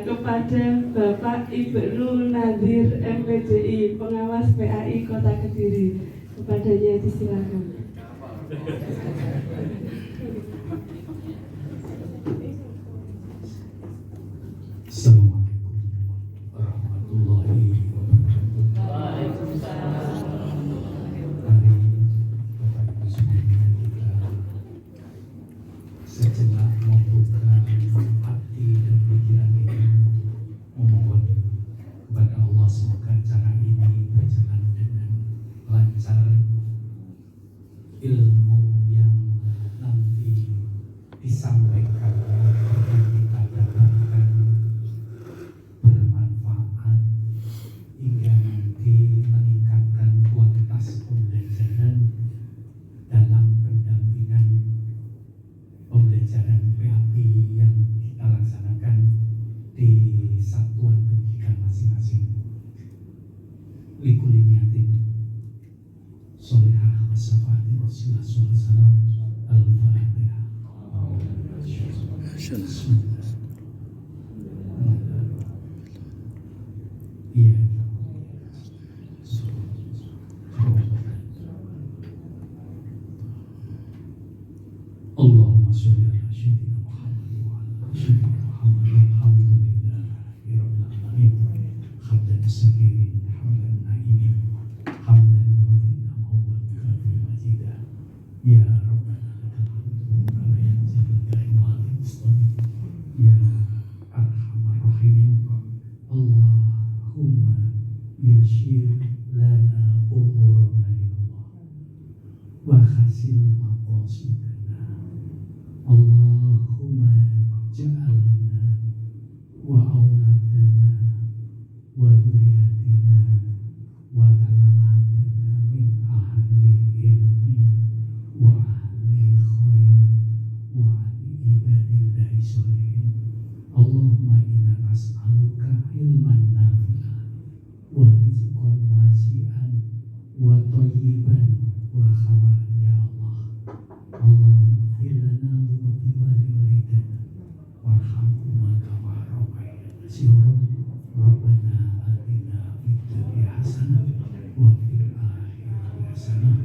kepada Bapak Ibnu Nadir MPJI, pengawas PAI Kota Kediri. Kepadanya disilakan. Assalamualaikum warahmatullahi wabarakatuh. Mari Bapak Ibu semuanya kita sejenak membuka hati dan pikiran kita, memohon kepada Allah semoga acara ini berjalan dengan lancar. Ilmu yang nanti disampaikan yang kita dapatkan bermanfaat hingga nanti meningkatkan kualitas pembelajaran dalam pendampingan pembelajaran PAI yang kita laksanakan di satuan pendidikan masing-masing. Likulli niyatin sholihah wa syafa'ati Rasulullah SAW. Al-Fatihah. Iya. Allahumma sholli ala sayyidina Muhammad wa ala sayyidina Muhammad. Alhamdulillahi rabbil alamin. Hamdan sakirin, hamdan na'imin, hamdan yu'affi na'mahu wa yukafi majidah. Ya Rabbana lakal hamdu kama yanzilul karimati mustaqim. Ya Arhamar Rahimin. Allahumma yashir lana umurana ya Allah wa khasil maqasidana. Allahumma ja'alna wa auladana wa dhurriyyatina wa talamatana min ahli ilmi wa ahli khair wa ahli ibadillahi sholihin. Allahumma inna nas'aluka ilman nafi'an wa rizqan wasi'an wa thayyiban wa khabaran ya Allah. Allahumma ighfir lana wa liwalidayna warhamhuma kama rabbayana shighran. Rabbana atina fid dunya hasanah wa fil akhirati hasanah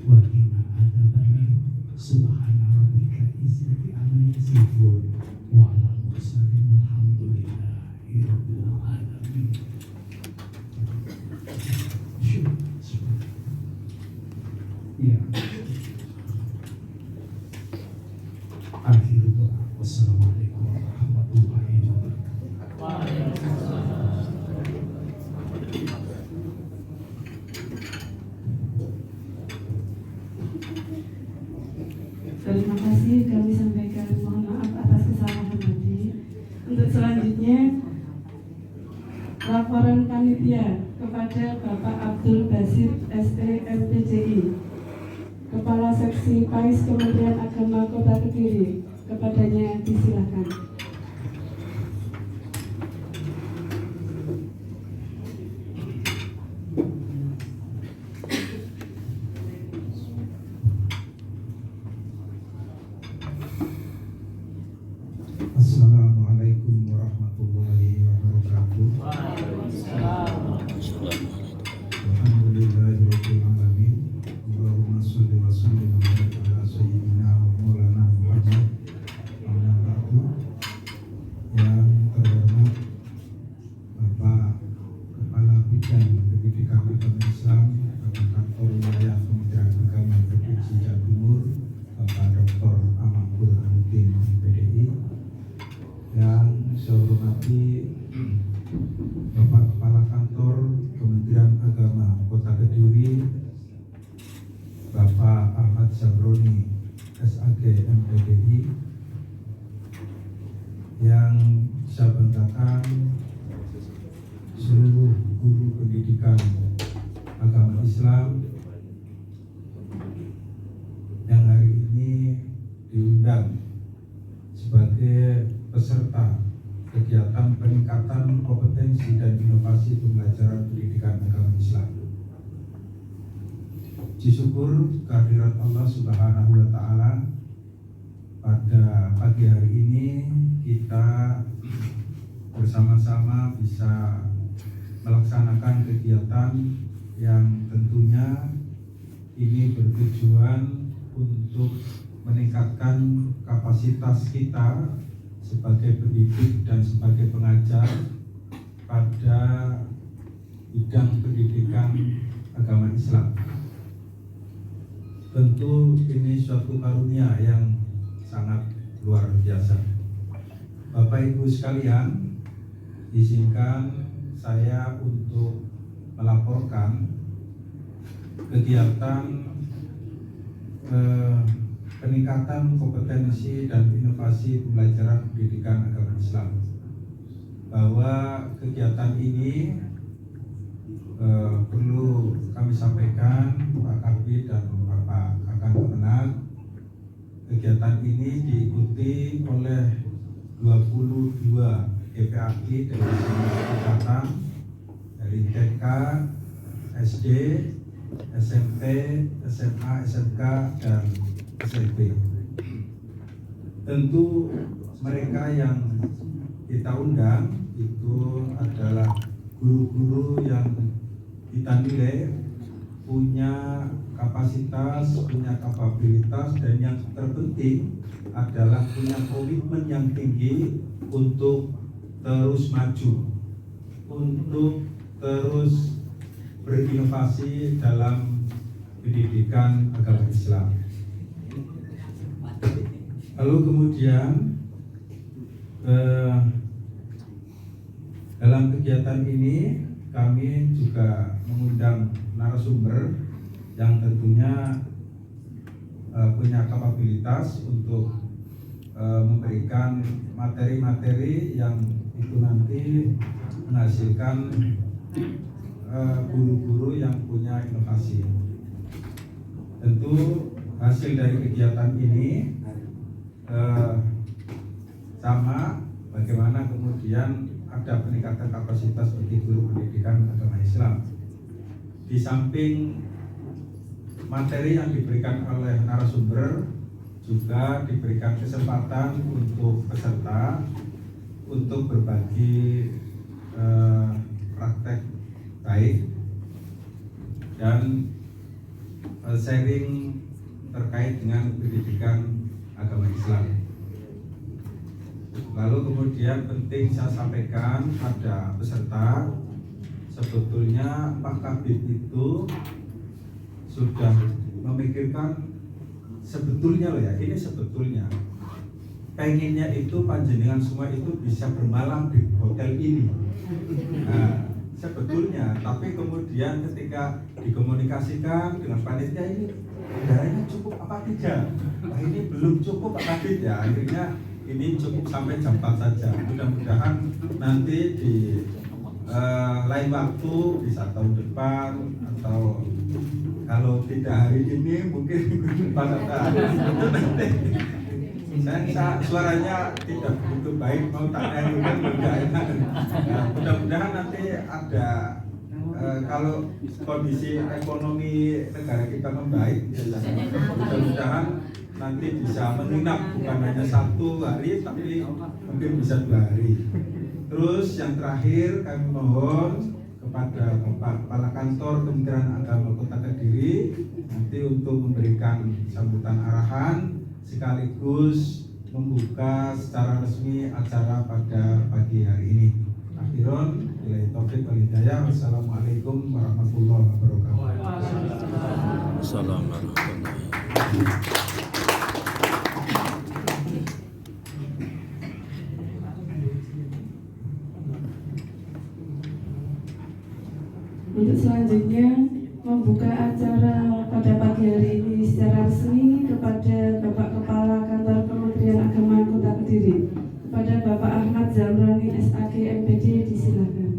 wa qina adzabannar. Subhana rabbika izzati amma yasifun wa 'alal mursalin walhamdulillahi rabbil alamin. Ya. Akhir doa. Wassalamualaikum warahmatullahi wabarakatuh. Terima kasih, kami sampaikan mohon maaf atas kesalahan tadi. Untuk selanjutnya, laporan panitia kepada Bapak Abdul Basit SE MPJI, Kepala Seksi PAIS Kementerian Agama Kota Kediri. Kepadanya disilakan. Assalamualaikum warahmatullahi wabarakatuh. Alhamdulillahirabbil alamin. Allahumma sholli wa sallim ala sayyidina wa maulana Muhammad. Amma ba'du. Yang terhormat Bapak Kepala Bidang Pendidikan Agama Islam Kantor Wilayah Kementerian Agama Provinsi Jawa Timur, Bapak Dr. Amang Burhanuddin MPDI. Yang saya hormati Bapak Kepala Kantor Kementerian Agama Kota Kediri, Bapak Ahmad Sabroni SAG MPDI. Yang saya banggakan seluruh guru pendidikan agama Islam yang hari ini diundang sebagai peserta kegiatan peningkatan kompetensi dan inovasi pembelajaran pendidikan agama Islam. Puji syukur kehadirat Allah Subhanahu wa Ta'ala, pada pagi hari ini kita bersama-sama bisa melaksanakan kegiatan yang tentunya ini bertujuan untuk meningkatkan kapasitas kita sebagai pendidik dan sebagai pengajar pada bidang pendidikan agama Islam. Tentu ini suatu karunia yang sangat luar biasa. Bapak Ibu sekalian, izinkan saya untuk melaporkan kegiatan peningkatan kompetensi dan inovasi pembelajaran pendidikan agama Islam, bahwa kegiatan ini perlu kami sampaikan Pak Kabid dan Bapak Kakang Kemenag. Kegiatan ini diikuti oleh 22 GPAI dari semua tingkatan, dari TK, SD, SMP, SMA, SMK, dan SMP. Tentu mereka yang kita undang itu adalah guru-guru yang kita nilai punya kapasitas, punya kapabilitas, dan yang terpenting adalah punya komitmen yang tinggi untuk terus maju, untuk terus berinovasi dalam pendidikan agama Islam. Lalu kemudian dalam kegiatan ini kami juga mengundang narasumber yang tentunya punya kapabilitas untuk memberikan materi-materi yang itu nanti menghasilkan guru-guru yang punya inovasi. Tentu hasil dari kegiatan ini sama bagaimana kemudian ada peningkatan kapasitas bagi guru pendidikan agama Islam. Di samping materi yang diberikan oleh narasumber, juga diberikan kesempatan untuk peserta untuk berbagi praktek baik dan sharing terkait dengan pendidikan agama Islam. Lalu kemudian penting saya sampaikan pada peserta, sebetulnya Pak Kabid itu sudah memikirkan sebetulnya loh ya, ini sebetulnya pengennya itu panjenengan semua itu bisa bermalam di hotel ini. Nah, sebetulnya, tapi kemudian ketika dikomunikasikan dengan panitia ini, udaranya cukup apa tidak? Nah, ini belum cukup Pak Kabid ya, akhirnya ini cukup sampai jam 4 saja. Mudah-mudahan nanti di lain waktu bisa tahun depan, atau kalau tidak hari ini mungkin pada tahun nanti. Saya suaranya tidak begitu baik, mau tanya juga tidak enak. Nah, mudah-mudahan nanti ada kalau kondisi ekonomi negara kita membaik, mudah-mudahan nanti bisa menginap bukan hanya 1 hari, tapi mungkin bisa 2 hari. Terus yang terakhir kami mohon kepada Bapak Kepala Kantor Kementerian Agama Kota Kediri nanti untuk memberikan sambutan arahan sekaligus membuka secara resmi acara pada pagi hari ini. Akhiron, billahi taufiq wal hidayah. Wassalamualaikum warahmatullahi wabarakatuh. Assalamualaikum. Untuk selanjutnya membuka acara pada pagi hari ini secara resmi kepada Bapak Kepala Kantor Kementerian Agama Kota Kediri, kepada Bapak Ahmad Zamrani SAG MPD, disilakan.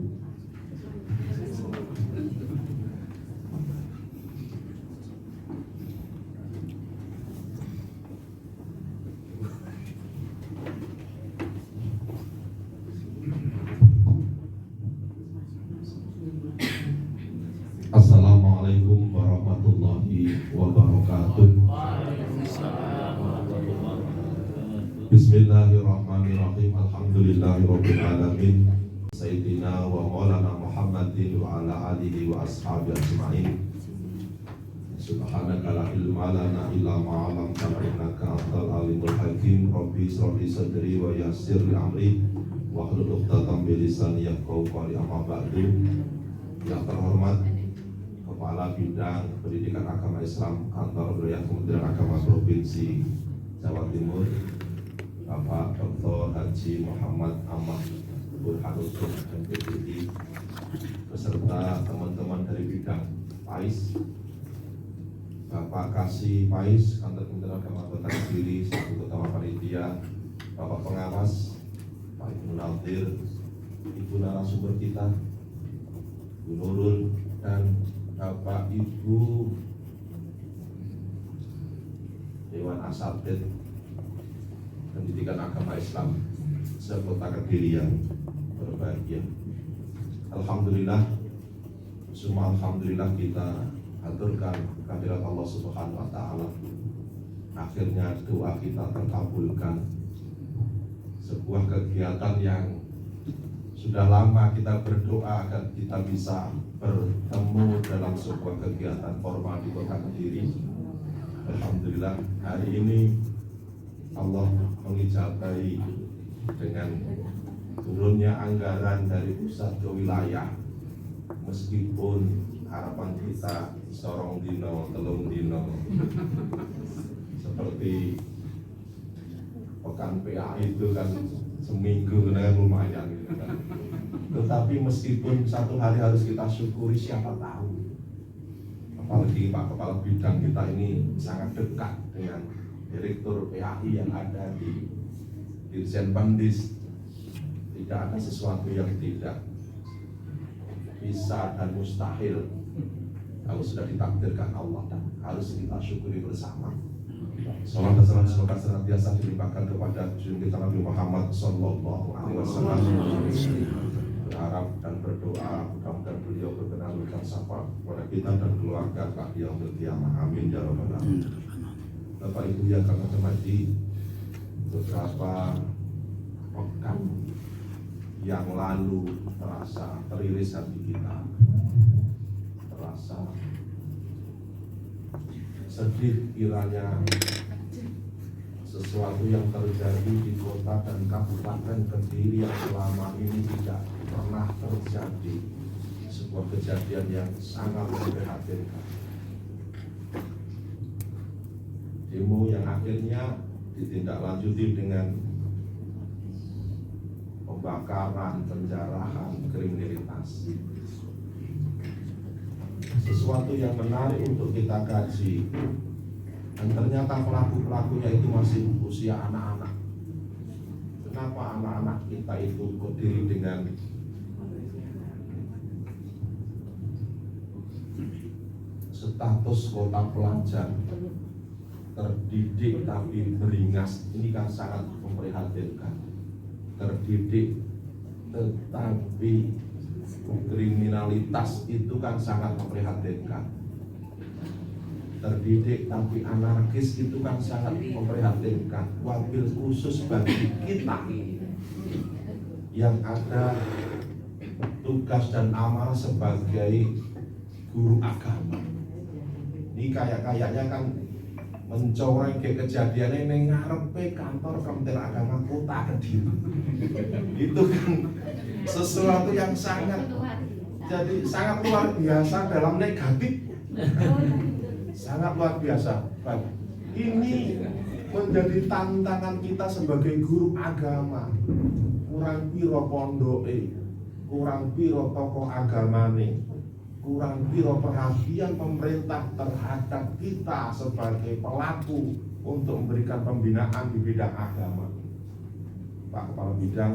Assalamualaikum warahmatullahi wabarakatuh. Bismillahirrahmanirrahim. Bismillahirrahmanirrahim. Alhamdulillahirabbil alamin. Sayyidina wa maulana Muhammadin wa ala alihi wa ashabihi ajma'in. Subhanaka la ilma lana illa ma 'allamtana innaka antal alimul hakim. Rabbi shrah li sadri wa yassir li amri wahlul 'uqdatam min lisani yafqahu qawli. Amma ba'du. Yang terhormat Kepala Bidang Pendidikan Agama Islam Kantor Wilayah Kementerian Agama Provinsi Jawa Timur, Bapak Dr. Haji Muhammad Ahmad Burhanuddin MPDI, beserta teman-teman dari bidang PAIS, Bapak Kasih PAIS Kantor Kementerian Agama Kota Kediri, selaku Ketua Panitia, Bapak Pengawas, Pak Ibu Nazir, Ibu narasumber kita, Bu Nurul, dan Bapak Ibu Dewan Asatidz Pendidikan Agama Islam sekota Kediri yang berbahagia. Alhamdulillah, semua alhamdulillah kita aturkan kehadirat Allah Subhanahu wa taala. Akhirnya doa kita terkabulkan. Sebuah kegiatan yang sudah lama kita berdoa agar kita bisa bertemu dalam sebuah kegiatan formal di Kota Kediri. Alhamdulillah, hari ini Allah mengijabahi dengan turunnya anggaran dari pusat ke wilayah. Meskipun harapan kita sorong dino, telung dino, seperti pekan PA itu kan seminggu kan lumayan gitu kan. Tetapi meskipun satu hari harus kita syukuri, siapa tahu. Apalagi Pak Kepala Bidang kita ini sangat dekat dengan Direktur PAI yang ada di Dirjen Pendis. Tidak ada sesuatu yang tidak bisa dan mustahil kalau sudah ditakdirkan Allah, dan harus kita syukuri bersama. Salam dan salam semoga senantiasa dilimpahkan kepada junjungan kita Nabi Muhammad Sallallahu Alaihi Wasallam. Berharap dan berdoa mudah-mudahan beliau berkenan mengucapkan sapa kepada kita dan keluarga kami yang berkiamah. Amin ya rabbal alamin. Bapak Ibu yang kami hormati, beberapa pekan yang lalu terasa teriris hati kita, terasa sedih kiranya sesuatu yang terjadi di kota dan kabupaten Kediri yang selama ini tidak pernah terjadi, sebuah kejadian yang sangat memprihatinkan. Demo yang akhirnya ditindaklanjuti dengan pembakaran, penjarahan, kriminalitas. Sesuatu yang menarik untuk kita kaji, dan ternyata pelaku-pelakunya itu masih usia anak-anak. Kenapa anak-anak kita itu berdiri dengan status kota pelajar, terdidik tapi beringas? Ini kan sangat memprihatinkan. Terdidik tetapi kriminalitas itu kan sangat memprihatinkan. Terdidik tapi anarkis itu kan sangat memprihatinkan. Wabil khusus bagi kita yang ada tugas dan amanah sebagai guru agama. Ini kayaknya kan mencoreng ke kejadiannya yang ngarepe kantor Kementerian Agama Kota Kediri. Itu kan sesuatu yang sangat luar biasa dalam negatif. Sangat luar biasa. Ini menjadi tantangan kita sebagai guru agama. Kurang piro pondoke, kurang piro tokoh agamane, kurang piro perhatian pemerintah terhadap kita sebagai pelaku untuk memberikan pembinaan di bidang agama. Pak Kepala Bidang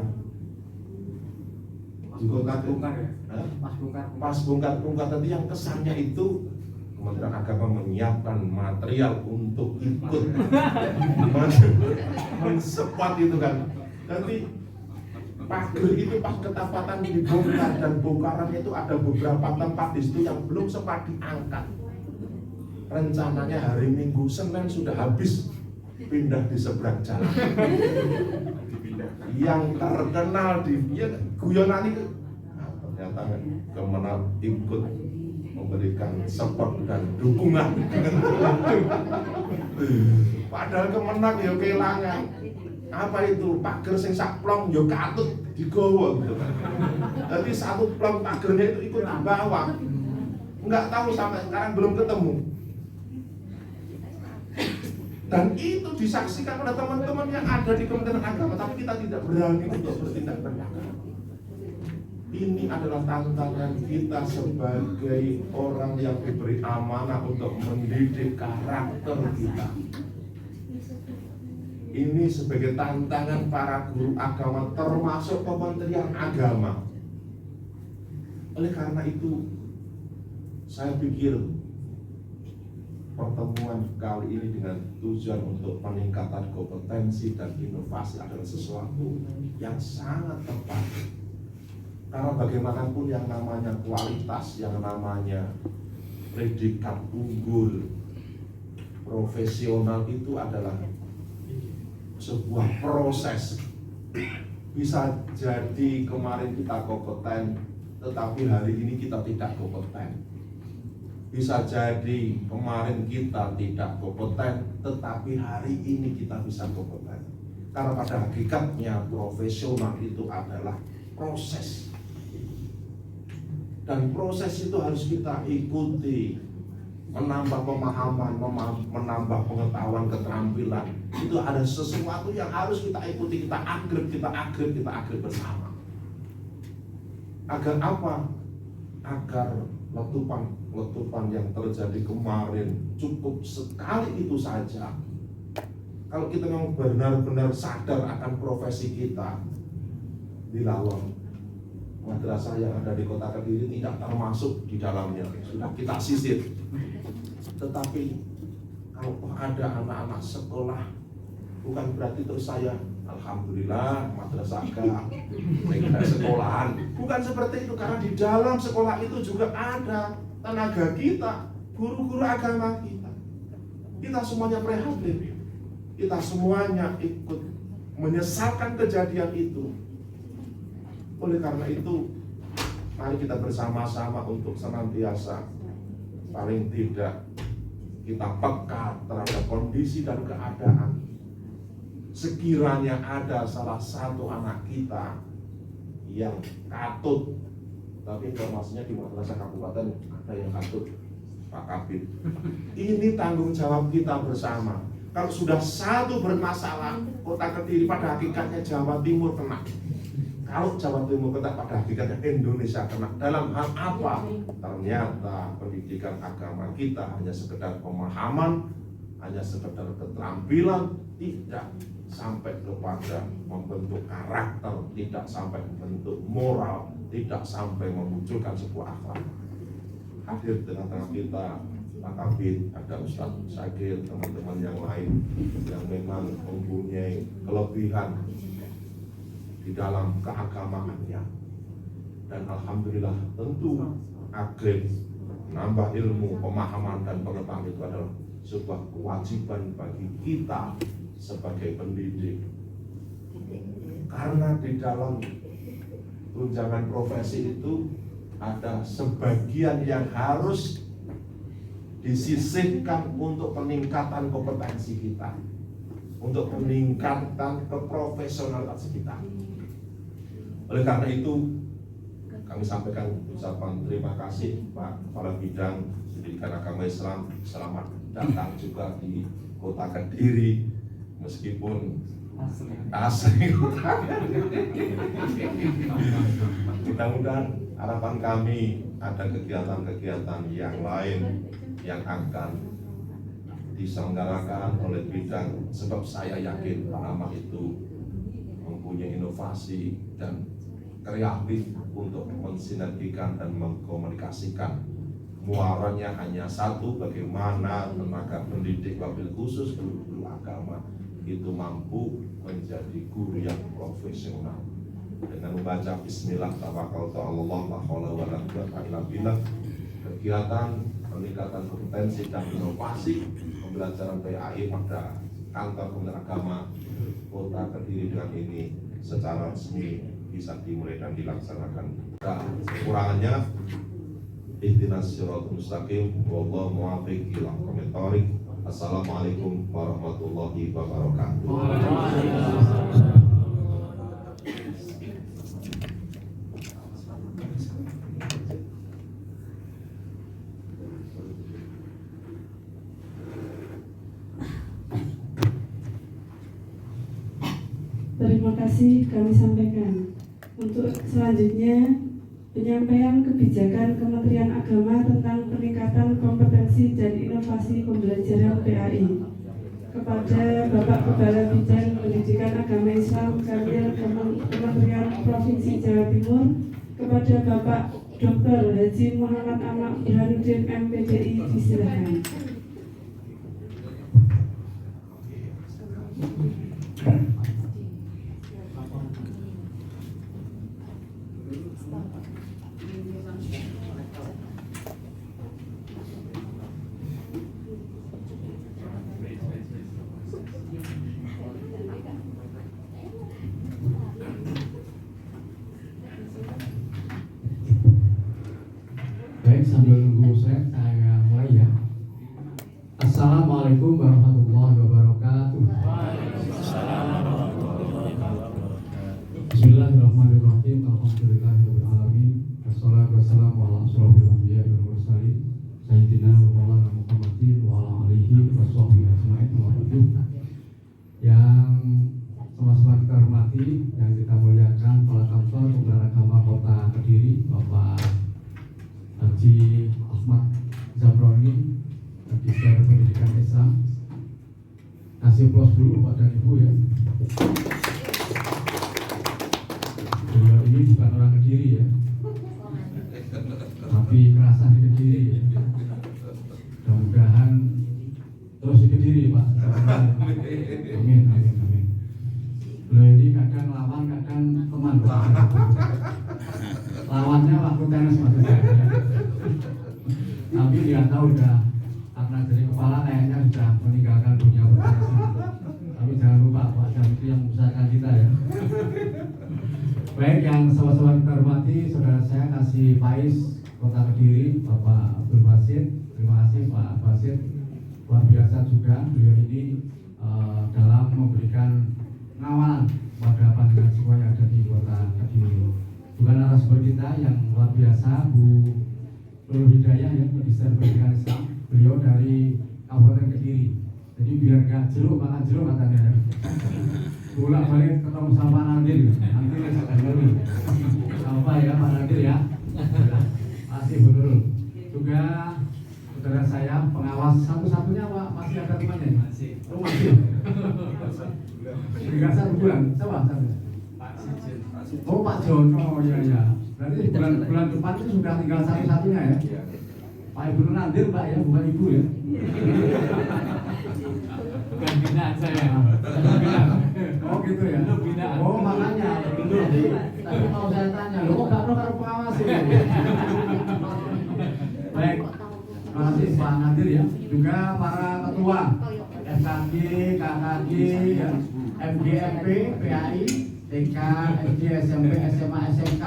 Pas bongkar tadi yang kesannya itu Kementerian Agama menyiapkan material untuk ikut mensupport itu kan. Nanti pagar itu pas ketapatan dibongkar, dan bongkarannya itu ada beberapa tempat di situ yang belum sempat diangkat. Rencananya hari Minggu, Senin sudah habis pindah di seberang jalan. Yang terkenal di guyonan itu ternyata Kemenang ikut memberikan support dan dukungan. Padahal Kemenang ya kehilangan apa itu pager sing sak plong ya katut digowo gitu kan. Jadi satu plong pagernya itu ikut di bawah. Enggak tahu sampai sekarang belum ketemu. Dan itu disaksikan oleh teman-teman yang ada di Kementerian Agama, tapi kita tidak berani untuk bertindak tegas. Ini adalah tantangan kita sebagai orang yang diberi amanah untuk mendidik karakter kita. Ini sebagai tantangan para guru agama termasuk Kementerian Agama. Oleh karena itu, saya pikir pertemuan kali ini dengan tujuan untuk peningkatan kompetensi dan inovasi adalah sesuatu yang sangat tepat. Karena bagaimanapun yang namanya kualitas, yang namanya predikat unggul, profesional itu adalah sebuah proses. Bisa jadi kemarin kita kompeten, tetapi hari ini kita tidak kompeten. Bisa jadi kemarin kita tidak kompeten, tetapi hari ini kita bisa kompeten. Karena pada hakikatnya profesional itu adalah proses. Dan proses itu harus kita ikuti, menambah pemahaman, menambah pengetahuan, keterampilan. Itu ada sesuatu yang harus kita ikuti, kita upgrade bersama. Agar apa? Agar letupan yang terjadi kemarin cukup sekali itu saja. Kalau kita memang benar-benar sadar akan profesi kita, di dalam madrasah yang ada di Kota Kediri tidak termasuk di dalamnya, sudah kita sisir. Tetapi kalau ada anak-anak sekolah, bukan berarti terus saya alhamdulillah madrasah agama, saya sekolahan. Bukan seperti itu, karena di dalam sekolah itu juga ada tenaga kita, guru-guru agama kita. Kita semuanya prihatin, kita semuanya ikut menyesalkan kejadian itu. Oleh karena itu, mari kita bersama-sama untuk senantiasa paling tidak kita peka terhadap kondisi dan keadaan. Sekiranya ada salah satu anak kita yang katut, tapi informasinya di madrasah kabupaten ada yang katut, Pak Kabid. Ini tanggung jawab kita bersama. Kalau sudah satu bermasalah, Kota Kediri pada hakikatnya Jawa Timur kena. Kalau Jawa Timur kena, pada hakikatnya Indonesia kena. Dalam hal apa? Ternyata pendidikan agama kita hanya sekedar pemahaman, hanya sekedar keterampilan, tidak sampai kepada membentuk karakter, tidak sampai membentuk moral, tidak sampai memunculkan sebuah akhlak. Hadir di tengah-tengah kita Pak Kabid, ada Ustadz Syakir, teman-teman yang lain yang memang mempunyai kelebihan di dalam keagamaannya. Dan alhamdulillah tentu upgrade, menambah ilmu, pemahaman dan pengetahuan itu adalah sebuah kewajiban bagi kita sebagai pendidik. Karena di dalam tunjangan profesi itu ada sebagian yang harus disisihkan untuk peningkatan kompetensi kita, untuk peningkatan keprofesionalitas kita. Oleh karena itu, kami sampaikan ucapan terima kasih Pak Kepala Bidang Pendidikan Agama Islam, selamat datang juga di Kota Kediri, meskipun asli. Mudah-mudahan harapan kami ada kegiatan-kegiatan yang lain yang akan diselenggarakan oleh bidang, sebab saya yakin Pak Ahmad itu mempunyai inovasi dan kreatif untuk mensinergikan dan mengkomunikasikan. Muaranya hanya satu, bagaimana tenaga pendidik wabil khusus guru-guru agama itu mampu menjadi guru yang profesional. Dengan membaca Bismillah tawakkaltu 'alallah la haula wala quwwata illa billah, kegiatan peningkatan kompetensi dan inovasi pembelajaran PAI pada kantor Kementerian Agama Kota Kediri dengan ini secara resmi bisa dimulai dan dilaksanakan. Nah, kekurangannya ihdinas siratal mustaqim wallahu muwaffiq ila aqwamit thoriq. Assalamualaikum warahmatullahi wabarakatuh. Terima kasih kami sampaikan. Untuk selanjutnya, penyampaian kebijakan Kementerian Agama tentang peningkatan kompetensi dan inovasi pembelajaran PAI kepada Bapak Kepala Bidang Pendidikan Agama Islam Kanwil Kementerian Provinsi Jawa Timur, kepada Bapak Dr. Haji Muhammad Ahmad Burhanuddin MPDI, disilakan. Baik, sambil nunggu saya mulai ya. Assalamualaikum warahmatullahi wabarakatuh. Bismillahirrahmanirrahim. Alhamdulillahirabbil alamin. Wassalatu wassalamu ala asyrofil anbiya'i wal mursalin sayyidina wa maulana Muhammadin wa ala alihi washabbihi ajmain wa ba'du. Yang sama-sama kita hormati, yang kita muliakan Kepala Kantor Kementerian Agama Kota Kediri, Bapak Haji Ahmad Zamroni, Magister Pendidikan Islam. Kasih plus dulu Pak dan Ibu ya. Beliau ini bukan orang Kediri ya, tapi kerasan di Kediri ya. Mudah-mudahan terus di Kediri Pak. Amin, amin, amin. Beliau ini kadang lawan, kadang teman Pak. Lawannya waktu tenis maksud saya. Tapi dia tahu udah karena jadi kepala kayaknya sudah meninggalkan dunia bertenis. Tapi jangan lupa Pak Jam itu yang membesarkan kita ya. Baik, yang sama-sama kita hormati, saudara saya Kasih Faiz Kota Kediri, Bapak Abdul Basit. Terima kasih Pak Basit, luar biasa juga beliau ini dalam memberikan pengawalan pada pandangan semua yang ada di Kota Kediri. Juga narasumber kita yang luar biasa, Bu Nurul Hidayah ya, Magister Pendidikan Islam. Beliau dari Kabupaten Kediri. Jadi biar gak jeruk makan jeruk katanya ya. Bolak balik ketemu sama Pak Nadir. Nanti saya dulu. Apa ya Pak Nadir ya. Masih Bu Nurul. Juga saudara saya pengawas satu-satunya Pak, masih ada temannya? Masih. Oh masih. Tinggal 1 bulan. Siapa? Oh Pak Jono, ya ya. Berarti bulan depan itu sudah tinggal satu-satunya ya. Pak Ibu Nadir Pak ya, bukan Ibu ya. Bukan binaan saya. Oh gitu ya. Oh makanya. Tapi mau saya tanya, lo kok gak pernah pengawas ya? Baik. Terima kasih Pak Nadir ya. Juga para ketua FKG, KKG, ya, MGMP, PAI, TK, SD, SMP, SMA, SMK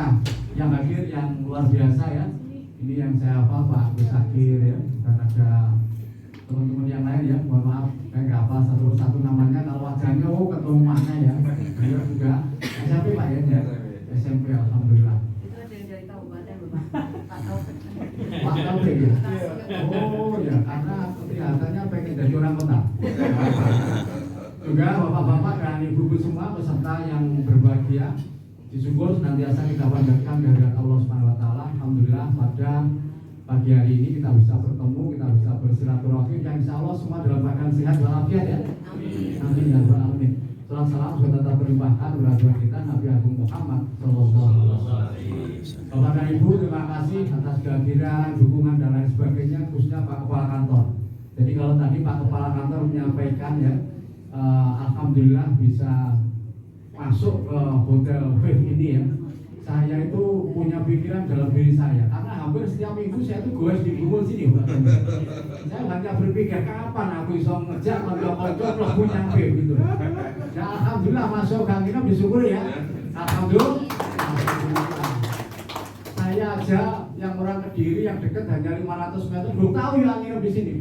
yang hadir yang luar biasa ya. Ini yang saya hafal Pak Agus Sakir ya, dan ada teman-teman yang lain ya. Mohon maaf, saya nggak hafal satu persatu namanya. Kalau wajahnya ketemu mana ya. Beliau juga SMP Pak ya, SMP alhamdulillah. Itu ada yang dari kabupaten Pak Taufik. Pak Taufik ya. Oh ya, karena kelihatannya pengen jadi orang kota. Juga bapak-bapak dan ibu-ibu semua peserta yang berbahagia, disyukur senantiasa kita panjatkan kehadirat Allah Subhanahu wa taala. Alhamdulillah pada pagi hari ini kita bisa bertemu, kita bisa bersilaturahmi, yang insya Allah semua dalam keadaan sehat walafiat ya. Amin ya rabbal alamin. Salam semoga tetap berlimpahkan kepada kita Nabi Agung Muhammad sallallahu alaihi wasallam. Bapak dan Ibu, terima kasih atas kehadiran, dukungan dan lain sebagainya, khususnya Pak Kepala Kantor. Jadi kalau tadi Pak Kepala Kantor menyampaikan ya, alhamdulillah bisa masuk ke hotel Faith ini ya. saya itu punya pikiran dalam diri saya, karena hampir setiap minggu saya itu goes di Gumul sini. Saya hanya berpikir kapan aku bisa ngejar konco-konco mlebu nyampe gitu. Ya alhamdulillah masuk Kang Ina disyukuri ya. Alhamdulillah. Saya aja yang orang Kediri yang dekat hanya 500 meter belum tahu ya nginep di sini.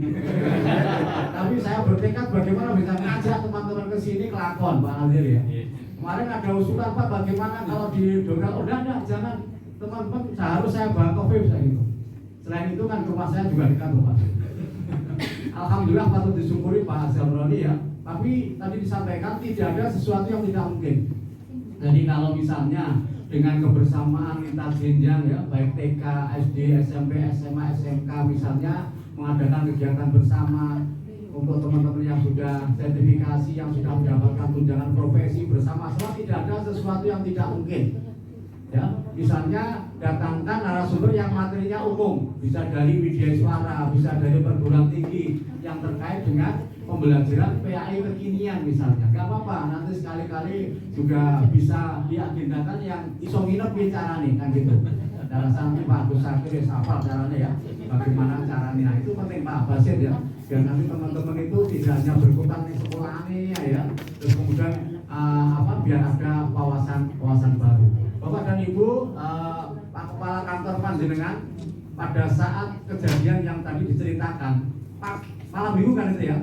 Tapi saya bertekad bagaimana bisa ngajak teman-teman ke sini kelakon Pak Nazir ya. Kemarin ada usulan Pak, bagaimana kalau di Donggala, udah jangan teman-teman, seharusnya saya bawa kopi bisa gitu. Selain itu kan rumah saya juga dekat Pak. Alhamdulillah patut disyukuri Pak Zamroni ya. Tapi tadi disampaikan tidak ada sesuatu yang tidak mungkin. Jadi kalau misalnya dengan kebersamaan lintas jenjang ya, baik TK, SD, SMP, SMA, SMK misalnya mengadakan kegiatan bersama untuk teman-teman yang sudah sertifikasi, yang sudah mendapatkan tunjangan profesi bersama-sama, tidak ada sesuatu yang tidak mungkin. Ya, misalnya datangkan narasumber yang materinya umum, bisa dari media suara, bisa dari perguruan tinggi yang terkait dengan pembelajaran PAI kekinian misalnya. Gak apa-apa, nanti sekali-kali juga bisa diagendakan yang iso nginep bicara nih kan gitu. Dan nanti Pak Gus Sakir ya hafal caranya ya, bagaimana caranya. Nah, itu penting Pak Basir ya, biar nanti teman-teman itu tidak hanya berkutat di sekolahnya ya, terus kemudian biar ada wawasan baru. Bapak dan Ibu, Pak Kepala Kantor Panjenengan, pada saat kejadian yang tadi diceritakan, Pak, malam minggu kan itu ya,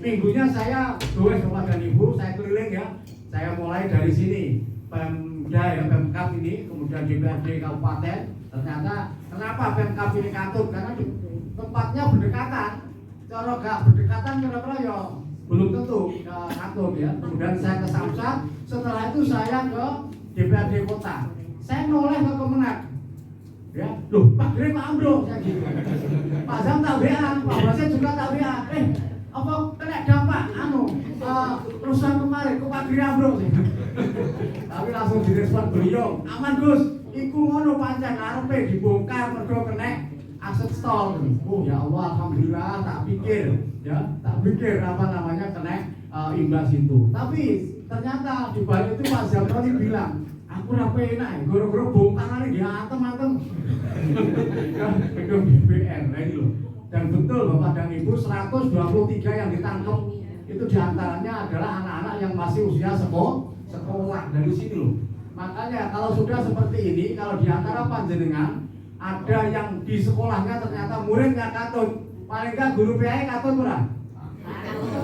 minggunya saya goes Bapak dan Ibu, saya keliling ya, saya mulai dari sini, Pemda ya, Pemkab ini, kemudian DPRD Kabupaten. Ternyata kenapa Pemkab ini katut? Karena tempatnya berdekatan. Cara gak berdekatan kira-kira ya belum tentu katut ya. Kemudian saya ke Samsat, setelah itu saya ke DPRD Kota. Saya noleh ke Kemenak. Ya, loh Pak Giri Pak Amro, saya gitu. Pak Zam tak WA, Pak Basir juga tak WA. Apa kena dampak perusahaan kemarin ke Pak Giri Amro sih. Tapi langsung direspon beliau, aman Gus, iku ngono pancen arepe dibongkar mergo kena aset stol. Oh ya Allah, alhamdulillah, tak pikir kena imbas itu. Tapi ternyata di balik itu Pak Zamroni bilang, aku rapi enak, goro-goro bongkaran ini diantem-antem. Gedung DPR, nah ini loh. Dan betul Bapak dan Ibu, 123 yang ditangkap itu diantaranya adalah anak-anak yang masih usia sekolah dari sini loh. Makanya kalau sudah seperti ini, kalau diantara panjenengan ada yang di sekolahnya ternyata muridnya katut, paling nggak guru PAI katut ora?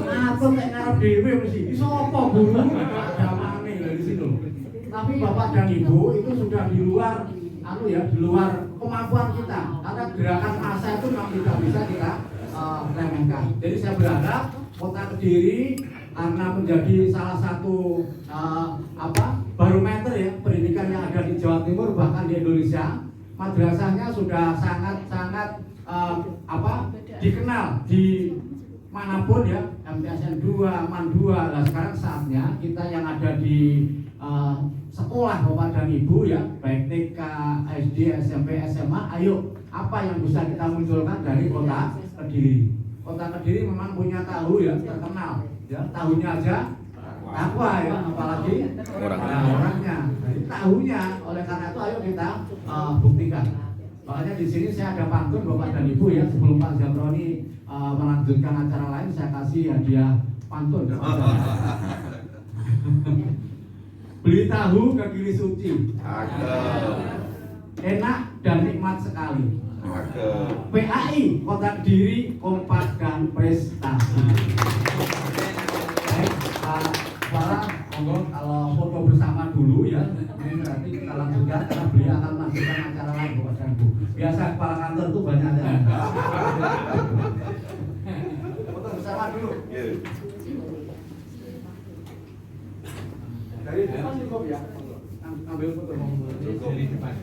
Katut nek ngarep dhewe mesti. Iso apa guru? Adamane dari sini loh. Tapi Bapak dan Ibu itu sudah di luar di luar kemampuan kita. Karena gerakan massa itu memang tidak bisa kita remehkan. Jadi saya berharap Kota Kediri karena menjadi salah satu barometer ya pendidikan yang ada di Jawa Timur bahkan di Indonesia, madrasahnya sudah sangat dikenal di manapun ya, MTSN 2, MAN 2. Nah sekarang saatnya kita yang ada di sekolah Bapak dan Ibu ya, baik TK, SD, SMP, SMA, ayo apa yang bisa kita munculkan dari Kota Kediri. Kota Kediri memang punya tahu ya, terkenal ya, tahunya aja takwa ya, apalagi orangnya. Jadi tahunya, oleh karena itu ayo kita buktikan. Makanya di sini saya ada pantun Bapak dan Ibu ya, sebelum Pak Zamroni melanjutkan acara lain, saya kasih hadiah pantun. Beli tahu ke Gili Suci, enak dan nikmat sekali. PAI Kota Kediri kompak dan prestasi. Baik, Kepala, monggo kalau foto bersama dulu ya. Ini nanti kita lanjutkan karena beliau akan melanjutkan acara lain Bapak dan Ibu. Biasa kepala kantor itu banyak ada. Foto bersama dulu. Dari depan cukup ya. Ambil foto dari depan.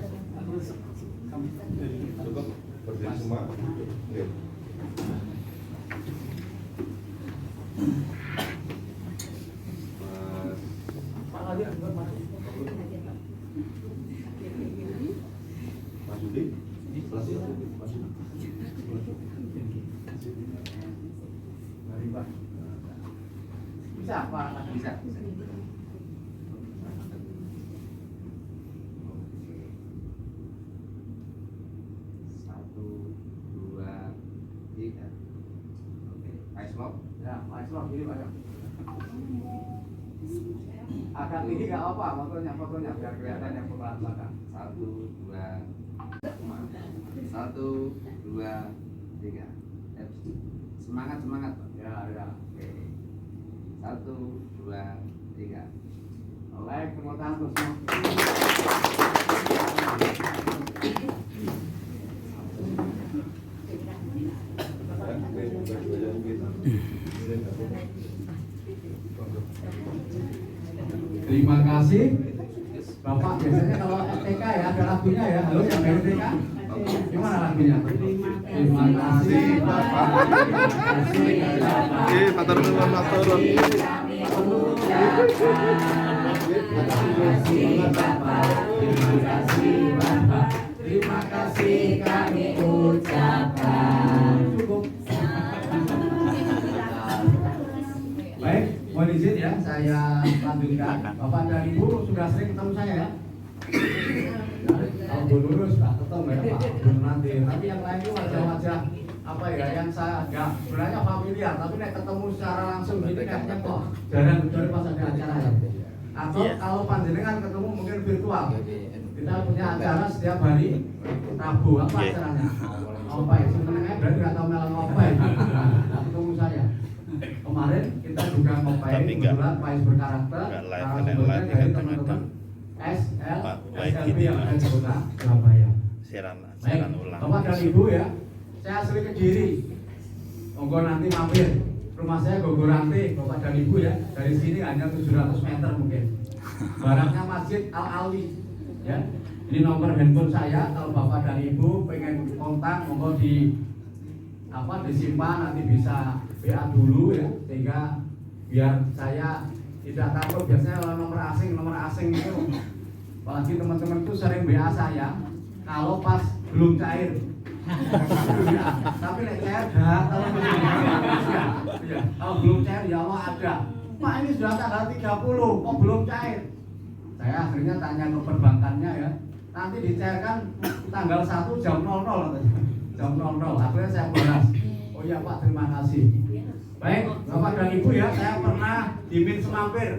Cukup berdiri semua. Oke. Pak Ladi anggap Mas. Mas Yudi. Mari Pak. Bisa Pak? Bisa. Slot gini banyak. Agak tinggi nggak apa-apa, fotonya biar kelihatan yang pelan belakang. 1, 2, 1, 2, 3. Semangat. Ya. Oke. 1, 2, 3. Oleh tepuk tangan terus. Terima kasih Bapak. Biasanya kalau STK ya ada lagunya ya. Halo yang dari TK, gimana lagunya? Terima kasih Bapak. Matur nuwun. Terima kasih kami ucapkan. Cukup. Baik, mohon izin ya, saya lanjutkan. Bapak dan Ibu sudah sering ketemu saya ya. Kalau Bu Nurul sudah ketemu ya Pak Bu nanti. Tapi yang lain itu wajah-wajah apa ya yang saya agak sebenarnya familiar, tapi nek ketemu secara langsung gini kayaknya kok jarang kecuali pas ada acara ya. Atau kalau panjenengan ketemu mungkin virtual. Kita punya acara setiap hari Rabu, apa acaranya? Ngopai, sebenarnya berarti nggak tahu melang ngopai. Ketemu saya. Kemarin kita juga ngopai kebetulan Pais berkarakter. Sumbernya dari teman-teman SLB yang ada di kota Surabaya. Baik, Bapak dan Ibu ya, saya asli Kediri. Monggo nanti mampir. Rumah saya Gogoranti, Bapak dan Ibu ya. Dari sini hanya 700 meter mungkin. Barangnya Masjid Al-Ali. Ya, ini nomor handphone saya. Kalau Bapak dan Ibu pengen kontak, monggo disimpan, nanti bisa WA dulu ya, sehingga biar saya tidak takut. Biasanya kalau nomor asing itu, apalagi teman-teman itu sering WA saya kalau pas belum cair. Tapi nek cair kalau belum cair ya Allah ada. Pak ini sudah tanggal 30, kok belum cair? Saya akhirnya tanya ke perbankannya ya, nanti dicairkan tanggal 1 jam 00 jam 00. Akhirnya saya balas, oh iya Pak, terima kasih. Baik Bapak dan Ibu ya, saya pernah dimin semampir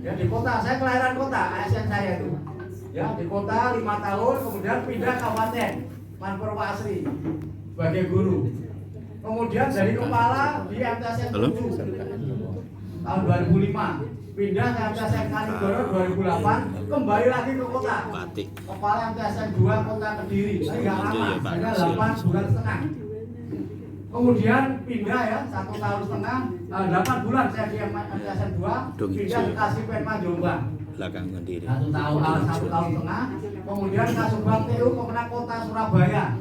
ya di kota. Saya kelahiran kota, ASN saya itu ya di kota 5 tahun, kemudian pindah kabupaten Purwasri sebagai guru, kemudian jadi kepala di MTSN 7 tahun 2005. Pindah ke MTSN Kanigoro 2008, kembali lagi ke kota. Kepala MTSN 2 Kota Kediri. Tapi nggak lama, hanya 8 bulan setengah. Kemudian pindah ya, 1 tahun setengah, 8 bulan saya di MTSN 2, pindah ke Kasipenma Jombang. 1 tahun setengah. Kemudian Kasubag TU Kemenang Kota Surabaya.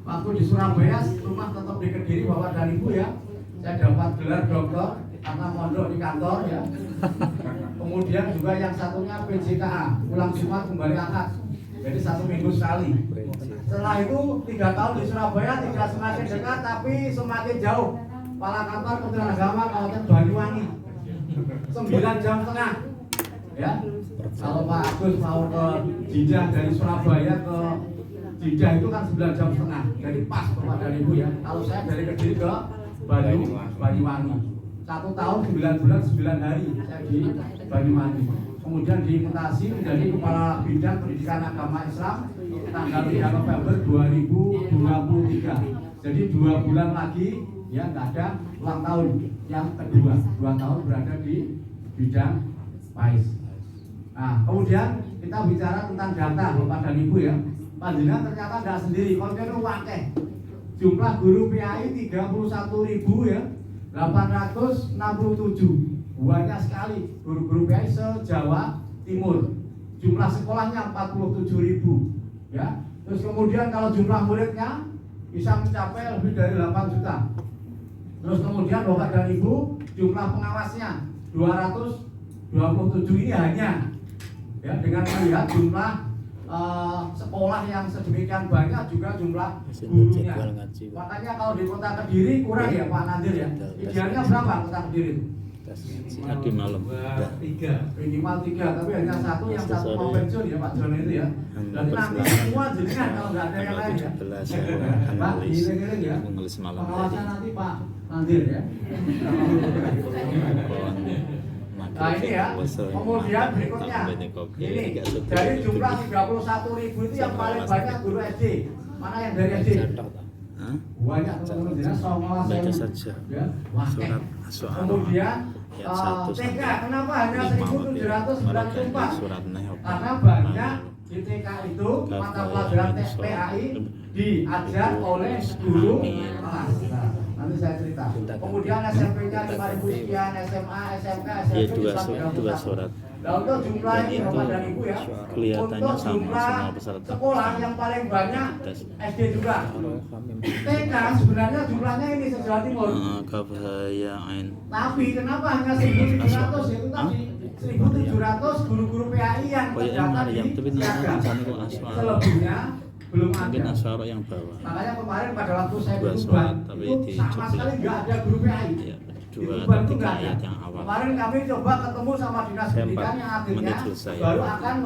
Waktu di Surabaya, rumah tetap di Kediri Bapak dan Ibu ya. Saya dapat gelar doktor karena mondok di kantor ya. Kemudian juga yang satunya PJKA, pulang Jumat kembali akad. Jadi 1 minggu sekali. Setelah itu 3 tahun di Surabaya, tidak semakin dekat tapi semakin jauh. Kepala Kantor Kementerian Agama Kabupaten Banyuwangi. 9 jam setengah. Ya. Kalau Pak Agus mau ke Jinjah dari Surabaya ke Jinjah itu kan 9 jam setengah. Jadi pas Bapak dan Ibu ya. Kalau saya dari Kediri ke Banyuwangi. 1 tahun 9 bulan 9 hari saya di Banyuwangi. Kemudian dimutasi menjadi Kepala Bidang Pendidikan Agama Islam tanggal 3 November 2023. Jadi 2 bulan lagi ya nggak ada ulang tahun yang kedua. 2 tahun berada di bidang PAIS. Nah, kemudian kita bicara tentang data Bapak dan Ibu ya. Panjenengan ternyata tidak sendiri, kontenu wakeh. Jumlah guru PAI 31.000 ya. 867 banyak sekali guru-guru PAI se-Jawa Timur. Jumlah sekolahnya 47.000 ya. Terus kemudian kalau jumlah muridnya bisa mencapai lebih dari 8 juta. Terus kemudian Bapak dan Ibu jumlah pengawasnya 227 ini hanya ya, dengan melihat jumlah sekolah yang sedemikian banyak juga jumlah gurunya. Makanya kalau di Kota Kediri kurang ya Pak Nadir ya. Idealnya berapa Kota Kediri itu? Tadi malam. Tiga, minimal tiga, tapi hanya satu yang satu mau pensiun ya Pak Jono itu ya. Dan nanti semua jenengan kalau nggak ada yang lain ya. Pak, giling-giling ya. Pengawasan nanti Pak Nandir ya. Nah ini ya, kemudian berikutnya ini dari jumlah 31.000 itu yang paling banyak guru SD. Mana yang dari SD? Banyak teman-teman jelas soal Baca saja ya. surat As-Syu'ara Kemudian ayat 1 TK sampai kenapa hanya 1.794? surat Nahl. Karena banyak di TK itu mata pelajaran PAI diajar oleh guru kelas. Nah, nanti saya cerita. Kemudian SMP-nya 5.000 sekian, SMA, SMK, Ya, SMP dua surat. Nah, untuk jumlah ini Dan Bapak itu dan Ibu ya. kelihatannya Untuk sama jumlah semua peserta. sekolah yang paling banyak SD juga. TK sebenarnya jumlahnya ini se-Jawa Timur. Kaf ya ain. Tapi kenapa hanya 1.700 itu tadi 1.700 guru-guru PAI yang Oh ya terdaftar di Maryam, tapi Siaga. nanti itu As-Syu'ara. Selebihnya belum Mungkin ada. As-Syu'ara yang bawah. Makanya kemarin pada waktu saya Dua di surat, Tuban tapi itu di sama Jogja. sekali nggak ada guru PAI. Ya, Di dua Tuban atau itu tiga nggak ada. ayat yang awal. Kemarin kami coba ketemu sama dinas Saya pendidikan 4 yang akhirnya menit selesai. baru akan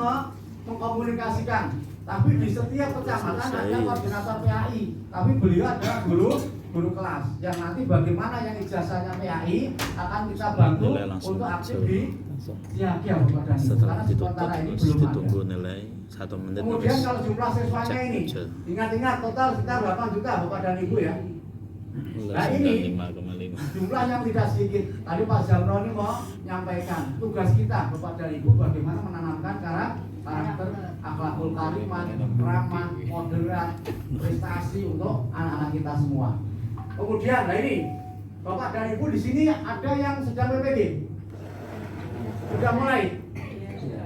mengkomunikasikan. Tapi di setiap kecamatan Selesai. ada koordinator PAI. Tapi beliau adalah guru kelas yang nanti bagaimana yang ijazahnya PAI akan kita bantu Nilai langsung untuk aktif muncul. di Siaga Bapak dan Ibu. Setelah Karena ditutup sementara ini terus belum ada. ditunggu nilai 1 menit Kemudian terus kalau jumlah siswanya cek ini, muncul. ingat-ingat total sekitar 8 juta Bapak dan Ibu ya. Nah, ini 5,5. jumlah yang tidak sedikit. Tadi Pak Zamroni mau menyampaikan tugas kita Bapak dan Ibu bagaimana menanamkan karakter akhlakul karimah, ramah, moderat, prestasi untuk anak-anak kita semua. Kemudian, nah ini Bapak dan Ibu di sini ada yang sedang PPG. Sudah mulai.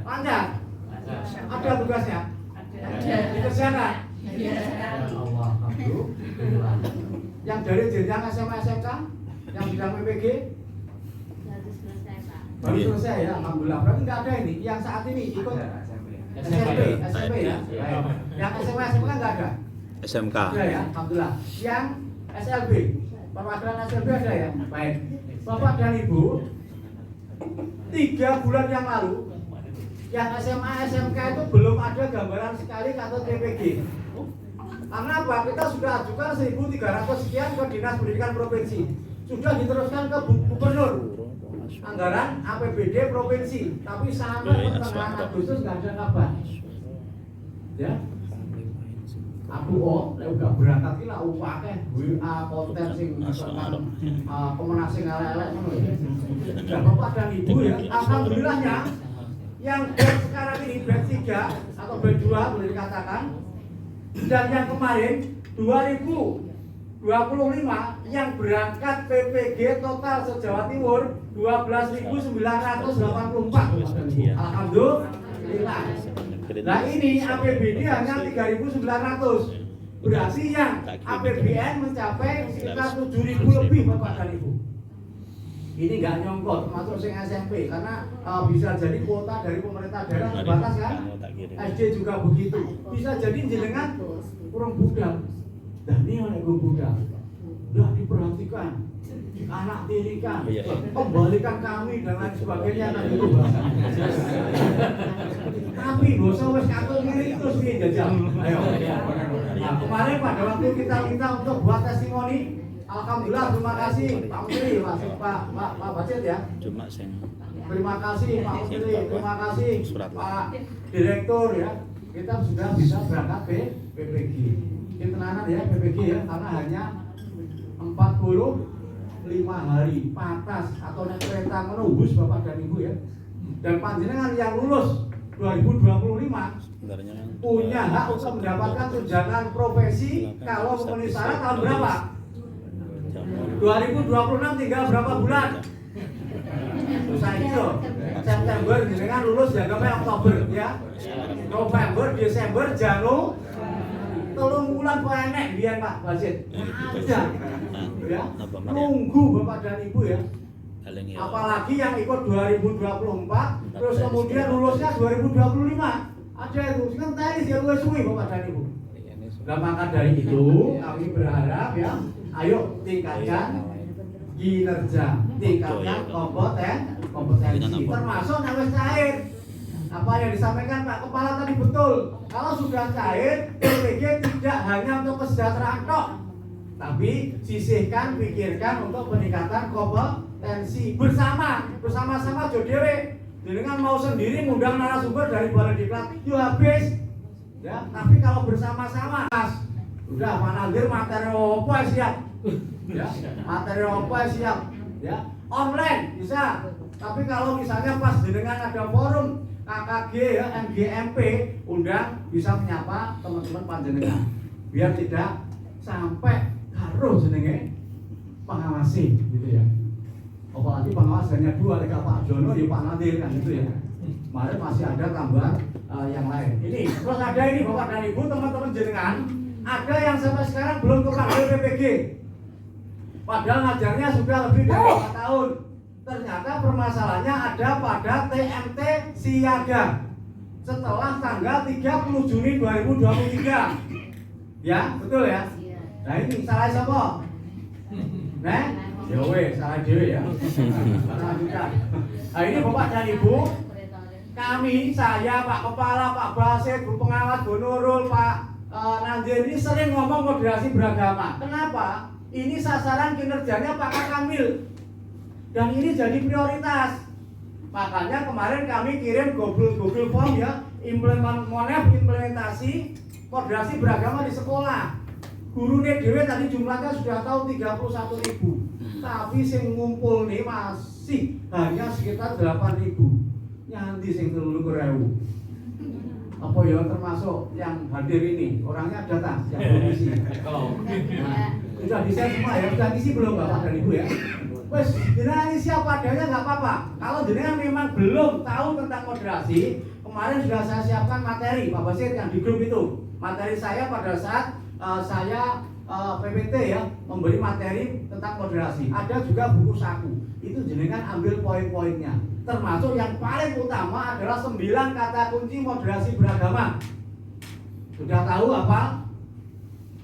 Lancar. Ada tugasnya. Dikerjakan. Allah, alhamdulillah. Yang dari jenjang SMA SMK yang sedang PPG baru selesai ya, alhamdulillah. Berarti nggak ada ini yang saat ini ikut SMP ya. Baik. Yang SMA SMK nggak ada. SMK. Ada ya, alhamdulillah. Yang SLB, perwakilan SLB ada ya. Baik. Bapak dan Ibu, 3 bulan yang lalu yang SMA SMK itu belum ada gambaran sekali kartu PPG. Karena apa? Kita sudah ajukan 1.300 sekian ke Dinas Pendidikan Provinsi. Sudah diteruskan ke Gubernur. Anggaran APBD Provinsi. Tapi sampai pertengahan Agustus nggak ada kabar. Ya. Aku lek udah berangkat ki lak akeh WA konten sing pemenang sing elek-elek ngono ya. Nah, Bapak dan Ibu ya, alhamdulillahnya yang batch sekarang ini batch 3 atau batch 2 boleh dikatakan, dan yang kemarin 2025 yang berangkat PPG total se-Jawa Timur 12.984. Alhamdulillah. Nah ini APBD hanya 3.900. Berarti yang APBN mencapai sekitar 7.000 lebih Bapak dan Ibu. Ini nggak nyongkot, termasuk sing SMP karena bisa jadi kuota dari pemerintah daerah terbatas kan. SD juga begitu. Bisa jadi jenengan kurang budal. Dan ini oleh budal. Udah diperhatikan, anak tirikan, kembalikan kami dan lain sebagainya kan itu bahasa. Tapi dosa wes katung ini terus piye jajal. Ayo. Nah, kemarin pada waktu kita minta untuk buat testimoni, alhamdulillah terima kasih Pak Menteri, Pak Basit ya. Cuma sing Terima kasih Pak Menteri, terima kasih Pak Direktur ya. Kita sudah bisa berangkat ke PPG. Ketenanan ya PPG ya, karena hanya 45 hari patas atau naik kereta menembus Bapak dan Ibu ya. Dan panjenengan yang lulus 2025 punya hak untuk mendapatkan tunjangan profesi kalau memenuhi syarat tahun berapa? 2026 tinggal berapa bulan? Usai itu September jenengan lulus ya sampai Oktober ya. November, Desember, Januari 3 bulan kok enek biyen Pak Basit. Aja. Ya. Nunggu Bapak dan Ibu ya. Apalagi yang ikut 2024 terus kemudian lulusnya 2025. Ada itu, kan tadi sih luwes suwi Bapak dan Ibu. Nah, maka dari itu kami berharap ya, ayo tingkatkan kinerja, tingkatkan kompetensi, termasuk yang wis cair. Apa yang disampaikan Pak Kepala tadi betul. Kalau sudah cair, PPG tidak hanya untuk kesejahteraan tok, tapi sisihkan, pikirkan untuk peningkatan kompetensi bersama-sama jodewe. Dengan mau sendiri ngundang narasumber dari Balai Diklat, yuk habis. Ya, tapi kalau bersama-sama, udah Pak Nadir materi apa siap, ya, materi apa siap, ya, online bisa. Tapi kalau misalnya pas dengan ada forum KKG ya, MGMP, undang bisa menyapa teman-teman panjenengan, biar tidak sampai karo jenenge pengawasi, gitu ya. Apalagi pengawas hanya 2, ada Pak Jono, ya Pak Nadir kan gitu ya. Kemarin masih ada tambahan yang lain. Ini terus ada ini Bapak dan Ibu, teman-teman jenengan, ada yang sampai sekarang belum kepanggil PPG. Padahal ngajarnya sudah lebih dari 4 tahun. Ternyata permasalahannya ada pada TMT Siaga setelah tanggal 30 Juni 2023. Ya, betul ya? Nah ini salah siapa? Nah, ya weh, salah dewe ya. Nah ini Bapak dan Ibu, kami, saya, Pak Kepala, Pak Basit, Bu Pengawas, Bu Nurul, Pak Nandir ini sering ngomong moderasi beragama. Kenapa? Ini sasaran kinerjanya Pak Kamil. Dan ini jadi prioritas. Makanya kemarin kami kirim Google Form ya, implementasi moderasi beragama di sekolah. Gurune dhewe tadi jumlahnya sudah tahu 31.000. Tapi sing ngumpul nih masih hanya sekitar 8.000. Nyanti sing 30.000. Apa ya termasuk yang hadir ini? Orangnya ada tas yang belum isi. Nah, sudah di-share semua ya, sudah isi belum Bapak dan Ibu ya? Wes, jenengan isi apa adanya nggak apa-apa. Kalau jenengan memang belum tahu tentang moderasi, kemarin sudah saya siapkan materi Pak Basit yang di grup itu. Materi saya pada saat saya PPT ya, memberi materi tentang moderasi. Ada juga buku saku. Itu jenengan ambil poin-poinnya. Termasuk yang paling utama adalah 9 kata kunci moderasi beragama. Sudah tahu apa?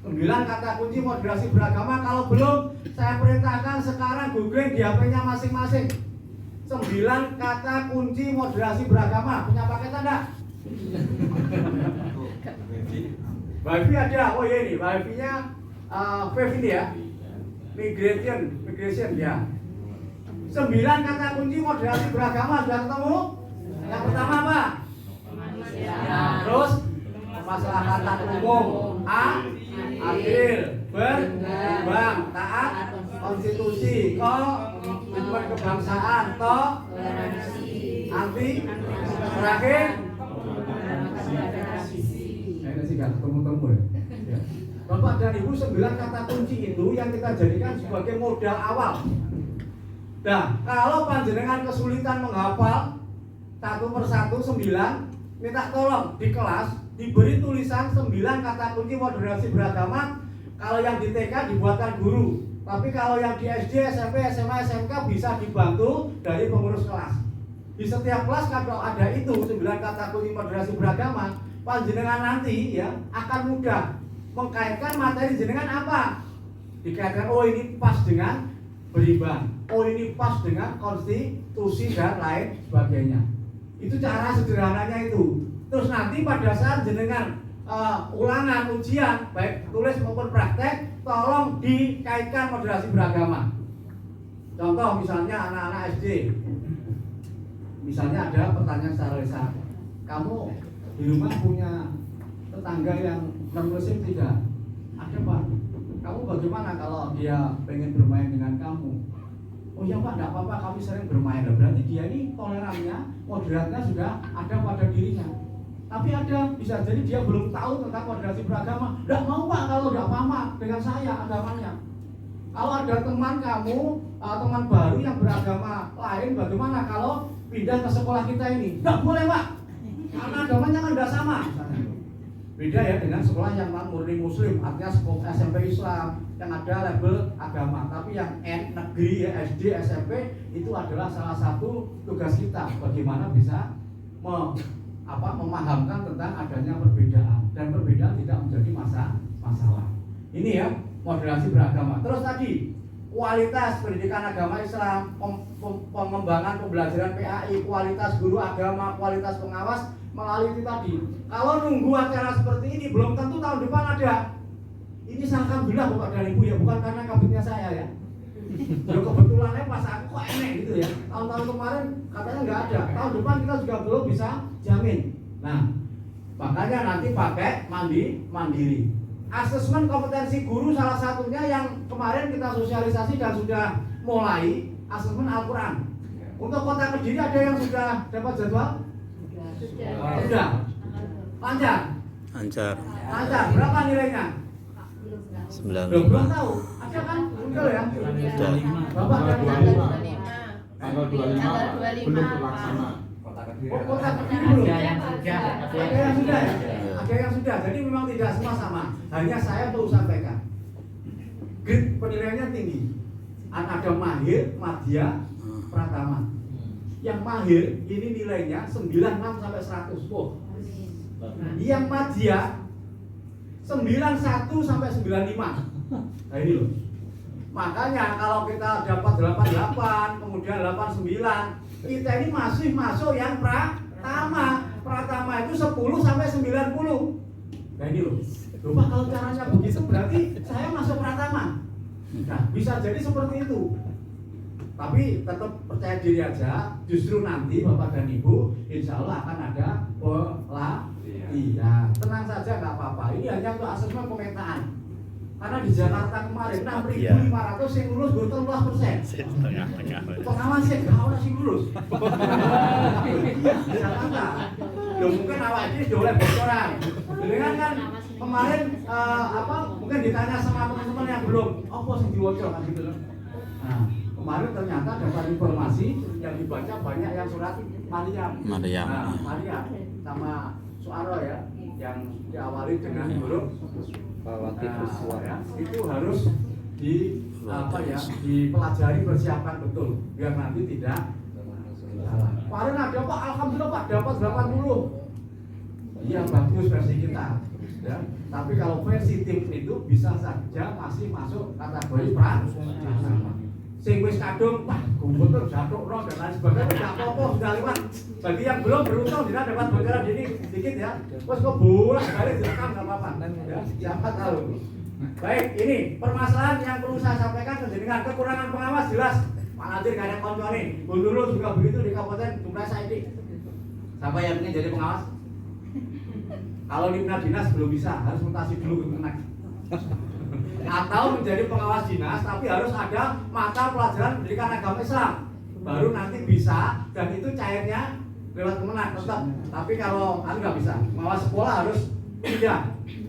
9 kata kunci moderasi beragama. Kalau belum, saya perintahkan sekarang googling di HP-nya masing-masing. 9 kata kunci moderasi beragama. Punya paket enggak? Wifi ada. Oh iya ini, wifi-nya Wave ini ya. Migration ya. 9 kata kunci moderasi beragama sudah ketemu? Yang pertama apa? Terus kemaslahatan umum. A. Adil, berkembang, taat, konstitusi, komitmen kebangsaan, anti, terakhir. Ini sih gak ketemu-temu ya. Bapak dan Ibu, 9 kata kunci itu yang kita jadikan sebagai modal awal. Nah, kalau panjenengan kesulitan menghafal satu persatu 9, minta tolong di kelas diberi tulisan 9 kata kunci moderasi beragama. Kalau yang di TK dibuatkan guru, tapi kalau yang di SD, SMP, SMA, SMK bisa dibantu dari pengurus kelas. Di setiap kelas kalau ada itu 9 kata kunci moderasi beragama, panjenengan nanti ya akan mudah mengkaitkan materi jenengan apa. Dikaitkan, oh ini pas dengan beriman, oh ini pas dengan konstitusi dan lain sebagainya. Itu cara sederhananya itu. Terus nanti pada saat jenengan ulangan ujian baik tulis maupun praktek, tolong dikaitkan moderasi beragama. Contoh misalnya anak-anak SD, misalnya ada pertanyaan secara lisan, kamu di rumah punya tetangga yang non-muslim tidak? Ada Pak. Kamu bagaimana kalau dia pengen bermain dengan kamu? Oh ya Pak, tidak apa-apa, kami sering bermain. Berarti dia ini tolerannya, moderatnya sudah ada pada dirinya. Tapi ada, bisa jadi dia belum tahu tentang moderasi beragama. Tidak mau Pak kalau tidak paham dengan saya agamanya. Kalau ada teman kamu, teman baru yang beragama lain, bagaimana kalau pindah ke sekolah kita ini? Tidak boleh Pak, karena agamanya kan tidak sama. Beda ya dengan sekolah yang murni muslim, artinya sekolah SMP Islam yang ada label agama. Tapi yang negeri ya, SD, SMP itu adalah salah satu tugas kita, bagaimana bisa memahamkan tentang adanya perbedaan dan perbedaan tidak menjadi masalah. Ini ya moderasi beragama. Terus tadi kualitas pendidikan agama Islam, pengembangan pembelajaran PAI, kualitas guru agama, kualitas pengawas melalui itu tadi. Kalau nunggu acara seperti ini belum tentu tahun depan ada. Ini alhamdulillah Bapak dan Ibu ya, bukan karena kabutnya saya ya. Ya kebetulannya pas aku kok enek gitu ya. Tahun-tahun kemarin katanya nggak ada. Tahun depan kita juga belum bisa jamin. Nah, makanya nanti pakai mandiri. Asesmen kompetensi guru salah satunya yang kemarin kita sosialisasi dan sudah mulai asesmen Al-Quran. Untuk Kota Kediri ada yang sudah dapat jadwal? Sudah. Lancar. Berapa nilainya? Belum tahu. Ada kan? Muncul ya? Bapak Tanggal 25 belum terlaksana. Kota Kediri belum? Ada yang sudah ya? Ada yang sudah. Jadi memang tidak semua sama. Hanya saya perlu sampaikan. Grade penilaiannya tinggi. Ada mahir, madya, pratama. Yang mahir ini nilainya 96 sampai 100. Yang madya 91 sampai 95. Nah ini loh. Makanya kalau kita dapat 88, kemudian 89, kita ini masih masuk yang pratama. Pratama itu 10 sampai 90. Nah ini loh. Coba kalau caranya begitu berarti saya masuk pratama. Nah, bisa jadi seperti itu. Tapi tetap percaya diri aja. Justru nanti Bapak dan Ibu insya Allah akan ada pelatihan. Tenang saja, nggak apa-apa. Ini hanya untuk asesmen pemetaan. Karena di Jakarta kemarin 6.500 yang lulus 12%. Pengawas sih nggak orang sih lulus. Di Jakarta. Loh, mungkin awal ini sudah oleh bocoran. Dengan kan kemarin mungkin ditanya sama teman-teman yang belum, apa sih diwacil kan gitu loh. Nah, kemarin ternyata dapat informasi yang dibaca banyak yang surat Maryam. Nah, Maryam sama Suara ya, yang diawali dengan huruf ya, itu harus dipelajari, persiapkan betul biar nanti tidak salah. Kemarin ada Pak, alhamdulillah Pak dapat 80. Iya bagus versi kita. Ya. Tapi kalau versi tim itu bisa saja masih masuk kategori pratama. Sing wis kadung, wah gumbuter jatuh roh dan lain sebagainya tidak apa-apa sudah lewat. Bagi yang belum beruntung tidak dapat bocoran dikit ya. Terus kok bolak balik direkam nggak apa-apa. Ya, siapa tahu. Baik, ini permasalahan yang perlu saya sampaikan dengan kekurangan pengawas jelas. Pak Nadir gak ada kontrol nih. Gundurul juga begitu di Kabupaten Jumlah Saidi. Siapa yang ingin jadi pengawas? Kalau di dinas belum bisa, harus mutasi dulu ke Kemenak. Atau menjadi pengawas dinas, tapi harus ada mata pelajaran pendidikan agama Islam. Baru nanti bisa, dan itu cairnya lewat Kemenak tetap. Tapi kalau nggak bisa, pengawas sekolah harus pindah.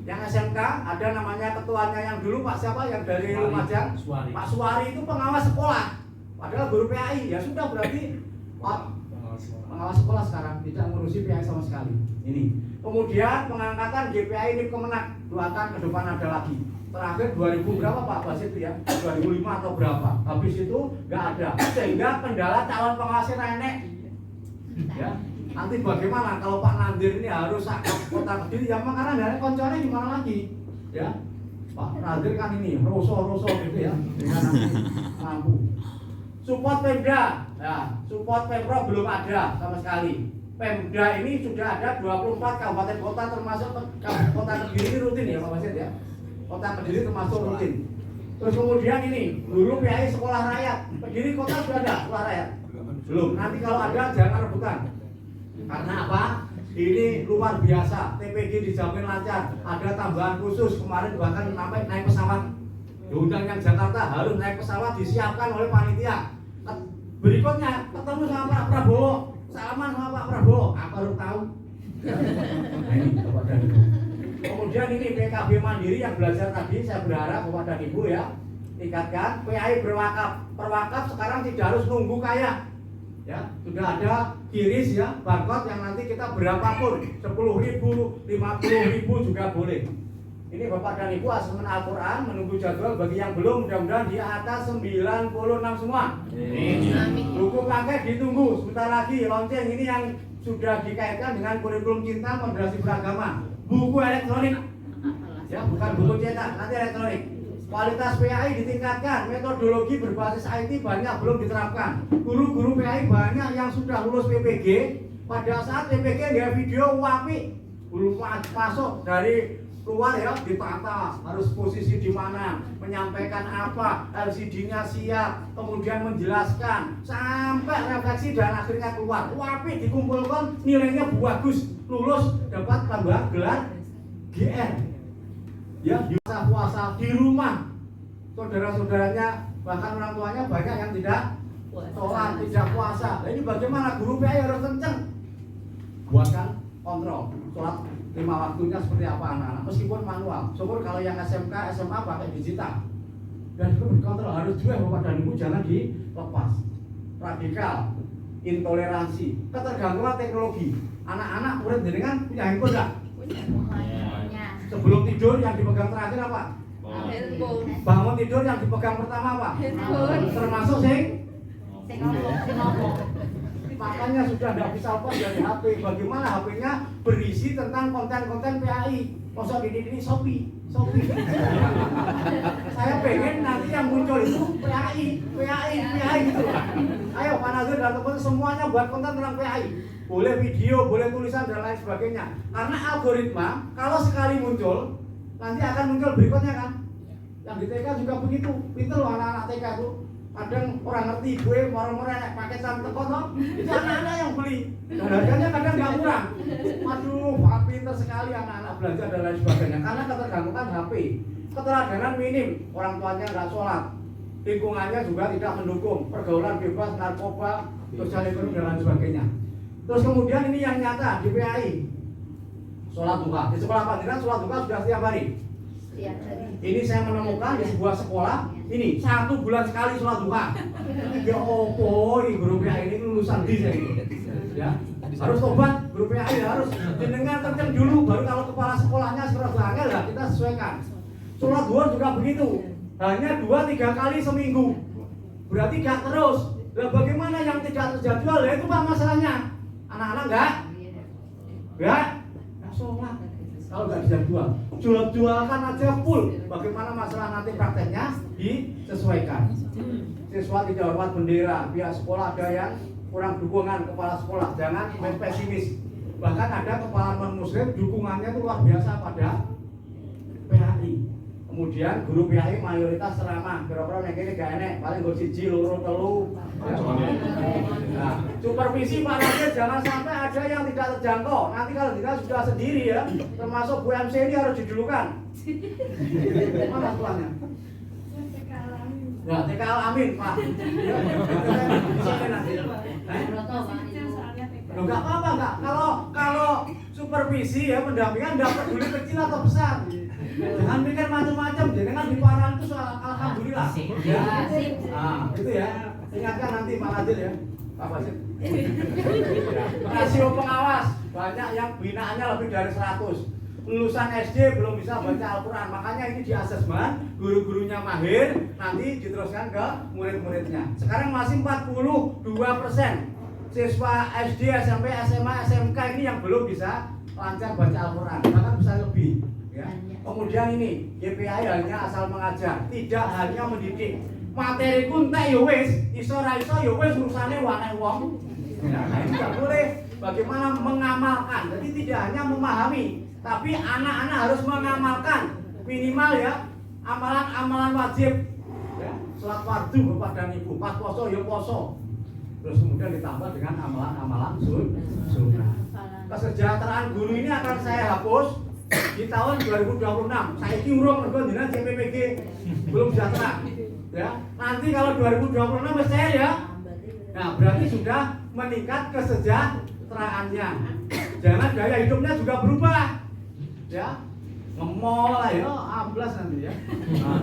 Yang SMK ada namanya ketuanya yang dulu Pak siapa yang dari Lumajang, Pak Suwari itu pengawas sekolah. Padahal guru PAI, ya sudah berarti pengawas sekolah sekarang tidak ngurusi PAI sama sekali. Ini. Kemudian pengangkatan GPAI ini Kemenak doakan ke depan ada lagi. Terakhir 2000 berapa Pak Basit ya? 2005 atau berapa? Habis itu nggak ada. Sehingga kendala calon pengawasnya nenek. Ya. Nanti bagaimana kalau Pak Nadir ini harus Kota Kediri? Ya karena dari konconya gimana lagi? Ya. Pak Nadir kan ini roso gitu ya. Dengan mampu. Support Pemda, ya, support Pemprov belum ada sama sekali. Pemda ini sudah ada 24 kabupaten kota termasuk Kota Kediri rutin ya Pak Basit ya. Kota Kediri termasuk rutin. Terus kemudian ini dulu PAI sekolah rakyat. Kediri kota sudah ada sekolah rakyat? Belum. Nanti kalau ada jangan rebutan. Karena apa? Ini luar biasa. TPG dijamin lancar. Ada tambahan khusus kemarin bahkan sampai naik pesawat. Diundang yang Jakarta harus naik pesawat disiapkan oleh panitia. Berikutnya ketemu sama Pak Prabowo, salaman sama Pak Prabowo. Aku baru tahu. Nah, ini Bapak dan Ibu. Kemudian ini PKB Mandiri yang belajar tadi saya berharap Bapak dan Ibu ya tingkatkan. PAI berwakaf. Perwakaf sekarang tidak harus nunggu kaya. Ya, sudah ada kiris ya, barcode yang nanti kita berapapun 10.000, 50.000 juga boleh. Ini Bapak dan Ibu asesmen Al-Quran menunggu jadwal bagi yang belum mudah-mudahan di atas 96 semua. Amin. Buku paket ditunggu sebentar lagi lonceng ini yang sudah dikaitkan dengan kurikulum cinta moderasi beragama. Buku elektronik. Ya, bukan buku cetak, nanti elektronik. Kualitas PAI ditingkatkan, metodologi berbasis IT banyak belum diterapkan. Guru-guru PAI banyak yang sudah lulus PPG, pada saat PPG nggak video wapi, belum masuk dari luar ya, ditata harus posisi di mana, menyampaikan apa, LCD-nya siap, kemudian menjelaskan sampai refleksi dan akhirnya keluar. Wapi dikumpulkan, nilainya bagus, lulus dapat tambah gelar GR. Ya, puasa di rumah, saudara-saudaranya bahkan orang tuanya banyak yang tidak sholat, tidak puasa. Nah, ini bagaimana guru PAI harus kenceng buatkan kontrol sholat 5 waktunya seperti apa anak-anak, meskipun manual. Syukur kalau yang SMK, SMA pakai digital. Dan itu kontrol harus juga Bapak dan Ibu, jangan dilepas. Radikal, intoleransi, ketergantungan teknologi. Anak-anak murid jenengan punya handphone enggak? Punya. Sebelum tidur yang dipegang terakhir apa? Handphone. Bangun tidur yang dipegang pertama apa? Handphone. Termasuk sing ngomong. makanya sudah tidak bisa lepas dari HP. Bagaimana HP-nya berisi tentang konten-konten PAI. Masa ini Shopee. Saya pengen nanti yang muncul itu PAI gitu. Ayo Pak Nazir dan teman-teman semuanya buat konten tentang PAI. Boleh video, boleh tulisan dan lain sebagainya. Karena algoritma kalau sekali muncul nanti akan muncul berikutnya kan. Yang di TK juga begitu. Pinter loh anak-anak TK itu. Kadang orang ngerti gue murah-murah paketan teko toh. Itu anak-anak yang beli. Dan harganya kadang nggak murah. Waduh, Pak pinter sekali anak-anak belajar dan lain sebagainya. Karena ketergantungan HP. Keteladanan minim, orang tuanya nggak sholat. Lingkungannya juga tidak mendukung. Pergaulan bebas, narkoba, sosial ekonomi dan lain sebagainya. Terus kemudian ini yang nyata di PAI. Sholat duha. Di sekolah panjenengan sholat duha sudah setiap hari. Ini saya menemukan di sebuah sekolah. Ini 1 bulan sekali sholat duha. Ya opo, ini guru PAI ini lulusan di saya ini. Ya, harus tobat guru PAI harus jenengan kenceng dulu, baru kalau kepala sekolahnya sholat duha lah kita sesuaikan. Sholat duha juga begitu. Hanya 2-3 kali seminggu. Berarti gak terus. Lah bagaimana yang tidak terjadwal? Ya itu Pak masalahnya. Anak-anak enggak sholat. Kalau nggak dijadwal, jualkan aja full. Bagaimana masalah nanti prakteknya disesuaikan. Siswa tidak hormat bendera, pihak sekolah ada yang kurang dukungan kepala sekolah, jangan main pesimis. Bahkan ada kepala non muslim dukungannya itu luar biasa pada PAI. Kemudian guru PAI mayoritas ceramah, kira-kira yang ini gak enak, paling gue siji, loro, telu. Nah, supervisi Pak Nazir jangan sampai ada yang tidak terjangkau. Nanti kalau kita sudah sendiri ya, termasuk Bu MC ini harus didulukan. Mana tuannya? Ya, TKL Amin Pak. Enggak apa-apa enggak. Kalau supervisi ya pendampingan enggak peduli kecil atau besar. Jangan mikir macam-macam, jangan di paran itu soal alhamdulillah. Ya. Nah, itu ya. Ingatkan nanti Pak Nazir ya. Pak Basit. Rasio pengawas banyak yang binaannya lebih dari 100. Lulusan SD belum bisa baca Al-Quran, makanya ini di asesmen, guru-gurunya mahir, nanti diteruskan ke murid-muridnya. Sekarang masih 42% siswa SD, SMP, SMA, SMK ini yang belum bisa lancar baca Al-Quran, bahkan bisa lebih. Ya. Kemudian ini YPAI hanya asal mengajar, tidak hanya mendidik. Materi pun tak yowes, iso yowes urusane wane wong. Nah, ini tidak boleh. Bagaimana mengamalkan? Jadi tidak hanya memahami, tapi anak-anak harus mengamalkan minimal ya amalan-amalan wajib. Ya, sholat fardu Bapak dan Ibu, pas poso ya poso. Terus kemudian ditambah dengan amalan-amalan sunnah. Kesejahteraan guru ini akan saya hapus di tahun 2026. Saya urung mergo jenengan CPPG belum sejahtera. Ya, nanti kalau 2026 saya ya. Nah, berarti sudah meningkat kesejahteraannya. Jangan gaya hidupnya juga berubah. Ya. Ngemol lah ya, amblas nanti ya. Nah,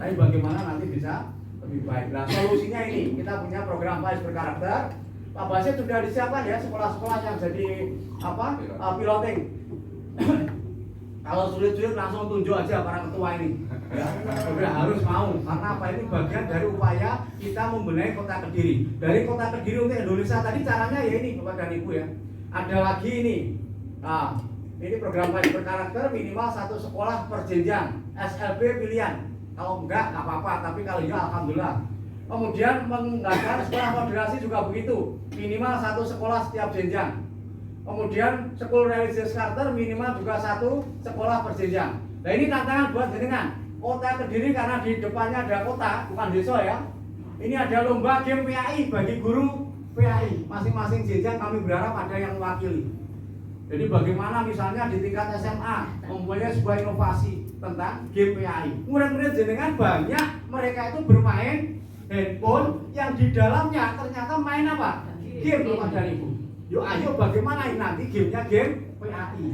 tapi bagaimana nanti bisa lebih baik. Nah, solusinya ini, kita punya program PAIS berkarakter. Pak Basit sudah disiapkan ya sekolah-sekolah yang jadi piloting. Kalau sulit-sulit langsung tunjuk aja para ketua ini. Ya, sudah harus mau karena apa, ini bagian dari upaya kita membenahi Kota Kediri. Dari Kota Kediri untuk Indonesia tadi caranya ya ini Bapak dan Ibu ya. Ada lagi ini. Ini program PAIS berkarakter minimal 1 sekolah per jenjang, SLB pilihan. Kalau enggak apa-apa, tapi kalau iya alhamdulillah. Kemudian mengadakan sekolah moderasi juga begitu, minimal 1 sekolah setiap jenjang. Kemudian School Religious Charter minimal juga 1 sekolah per jenjang. Nah ini tantangan buat jenengan. Kota Kediri karena di depannya ada kota, bukan desa ya. Ini ada lomba game PAI bagi guru PAI. Masing-masing jenjang kami berharap ada yang mewakili. Jadi bagaimana misalnya di tingkat SMA mempunyai sebuah inovasi tentang game PAI. Murid-murid jenengan banyak mereka itu bermain handphone yang di dalamnya ternyata main apa? Game Bapak dan Ibu. Yuk ayo bagaimana ini nanti gamenya game PAI.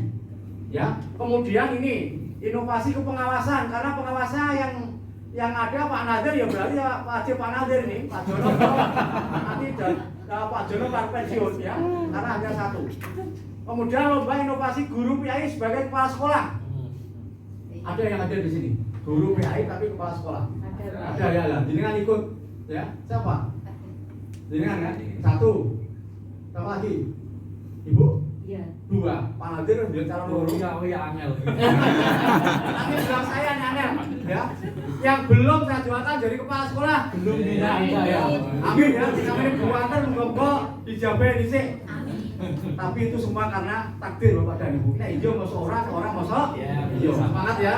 Ya, kemudian ini inovasi kepengawasan karena pengawasan yang ada Pak Nadir ya berarti ya Pak Nadir nih, Pak Jono nanti Pak Jono kan pensiun ya karena hanya 1. Kemudian lomba inovasi guru PAI sebagai kepala sekolah. Ada yang ada di sini, guru PAI tapi kepala sekolah. Ada ya lah, jenengan ikut ya. Siapa? Jenengan kan? 1. Siapa lagi? Ibu? Iya. 2. Pak Nadir dia calon guru. Ya angel. Tapi bilang saya angel ya. Yang belum saya doakan jadi kepala sekolah. Belum tidak ya. Amin ya. Kami berwater moga dijabe dhisik. Tapi itu semua karena takdir Bapak dan Ibu. Kita hijau masuk orang masuk hijau. Semangat ya.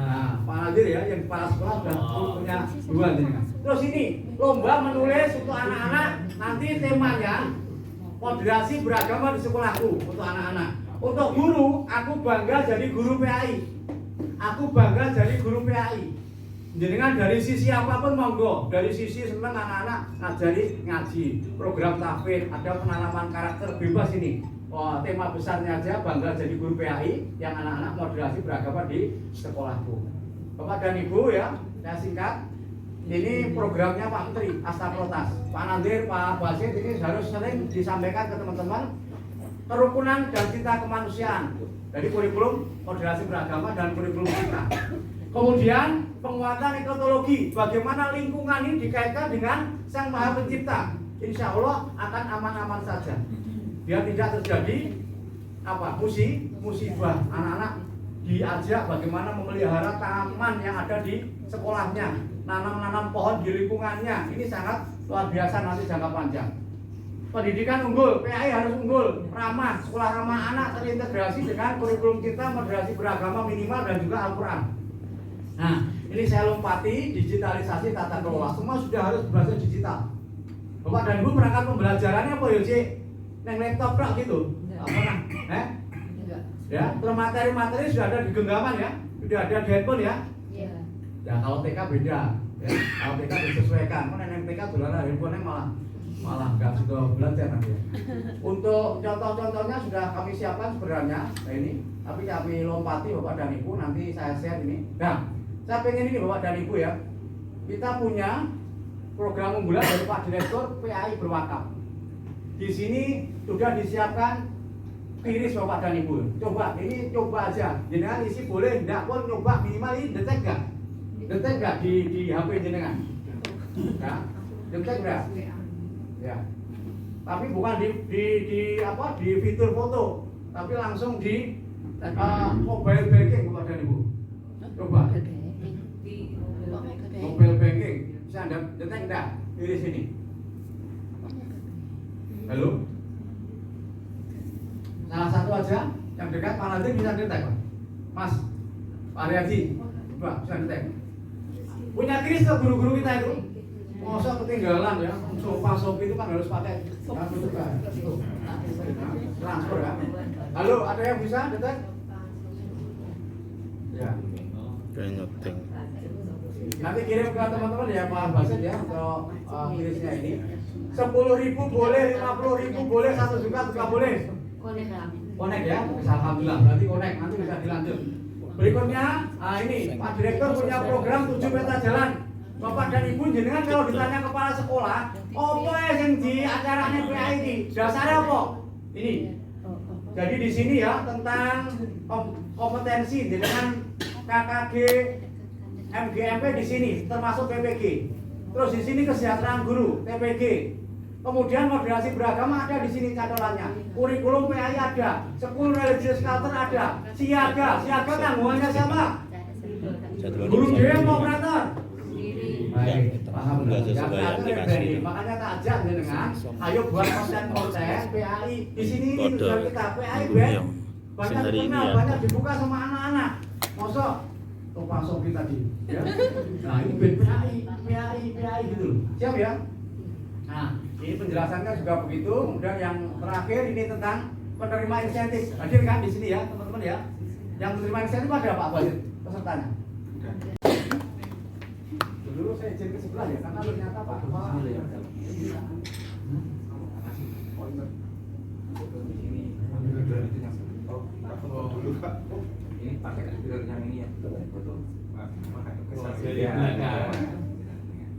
Nah, Pak Nadir ya yang kepala sekolah sudah punya 2 jenengan. Terus ini lomba menulis untuk anak-anak nanti temanya moderasi beragama di sekolahku untuk anak-anak. Untuk guru, aku bangga jadi guru PAI. Aku bangga jadi guru PAI. Jenengan dari sisi apapun monggo, dari sisi senang anak-anak ngajari ngaji, program tahfidz, ada penanaman karakter bebas ini. Oh, tema besarnya aja bangga jadi guru PAI yang anak-anak moderasi beragama di sekolahku. Bapak dan Ibu ya, saya singkat. Ini programnya Pak Menteri Astaprotas, Pak Nadir, Pak Basit ini harus sering disampaikan ke teman-teman kerukunan dan cinta kemanusiaan dari kurikulum moderasi beragama dan kurikulum kita. Kemudian penguatan ekologi, bagaimana lingkungan ini dikaitkan dengan Sang Maha Pencipta. Insya Allah akan aman-aman saja. Biar tidak terjadi musibah. Anak-anak diajak bagaimana memelihara taman yang ada di sekolahnya, nanam pohon di lingkungannya. Ini sangat luar biasa nanti jangka panjang. Pendidikan unggul, PAI harus unggul, ramah, sekolah ramah anak terintegrasi dengan kurikulum kita moderasi beragama minimal dan juga Al-Quran. Nah, ini saya lompati digitalisasi tata kelola. Semua sudah harus berbasis digital. Bapak dan Ibu perangkat pembelajarannya apa ya, Cik? Neng laptop rak gitu? Apa nah? Ya, terus materi-materi sudah ada di genggaman ya, sudah ada di handphone ya. Iya. Ya kalau TK beda, ya. Kalau TK disesuaikan. Kalau neng TK dolar handphone malah nggak suka belajar nanti. Ya. Untuk contoh-contohnya sudah kami siapkan sebenarnya, nah ini. Tapi kami lompati Bapak dan Ibu nanti saya share ini. Nah, saya pengen ini Bapak dan Ibu ya. Kita punya program unggulan dari Pak Direktur PAI berwakaf. Di sini sudah disiapkan kiris Bapak dan Ibu. Coba aja. Jenengan isi boleh, enggak pun coba minimal ini detek enggak di HP jenengan. Ya, detek enggak? Ya. Tapi bukan di fitur foto, tapi langsung di mobile banking Bapak dan Ibu. Coba. Mobile banking. Bisa Anda detek enggak? Kiris ini. Halo? Salah satu aja yang dekat Pak Nadir bisa detek Pak. Mas, Pak Ariaji, coba bisa detek. Punya kris ke guru-guru kita itu. Masa ketinggalan ya, sofa itu kan harus pakai transfer kan. Halo, ada yang bisa detek? Ya. Nyeting. Nanti kirim ke teman-teman ya Pak Basit ya untuk kirisnya ini. 10.000 boleh, 50.000 boleh, 1 juta juga boleh. Connect ya, bisa alhamdulillah. Berarti connect, nanti bisa dilanjut. Berikutnya, ini Pak Direktur punya program 7 peta jalan. Bapak dan Ibu jenengan kalau ditanya kepala sekolah, apa yang di acaranya PAI ini? Dasarnya apa? Ini. Jadi di sini ya tentang kompetensi dengan KKG, MGMP di sini termasuk PPG. Terus di sini kesejahteraan guru, TPG. Kemudian moderasi beragama ada di sini catatannya. Kurikulum PAI ada, School Religious Charter ada, siaga tanggungannya siapa? Guru DM operator. sesuai Ya, aplikasi. makanya tak ajak dengan ayo buat konten PAI di sini ini Kode tujuan kita PAI dulu Ben. yang Banyak hari ini dikenal, ya. banyak dibuka sama anak-anak. Mosok Topang Sofi tadi, ya. Nah ini Ben PAI gitu loh. Siap ya? Nah ini penjelasannya juga begitu. Kemudian yang terakhir ini tentang penerima insentif. Hadir kan di sini ya teman-teman ya. Yang menerima insentif ada Pak Basit pesertanya. Dulu saya izin ke sebelah ya, karena ternyata Pak Ini pakai yang ini ya.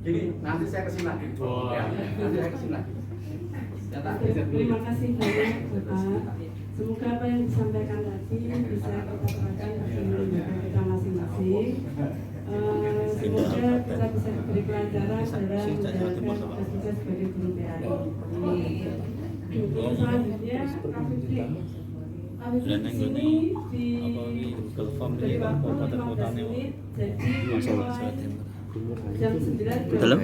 Jadi nanti saya kesini lagi. Ya, nanti saya kesini lagi. Ya, tak, Terima kasih banyak Bapak. Semoga apa yang disampaikan tadi bisa kita terapkan di lembaga kita masing-masing. Semoga kita bisa diberi pelajaran dalam menjalankan tugas sebagai guru PAI. Selanjutnya, Afif di sini di dari waktu 15 menit, jadi mulai jam 9 Dalam?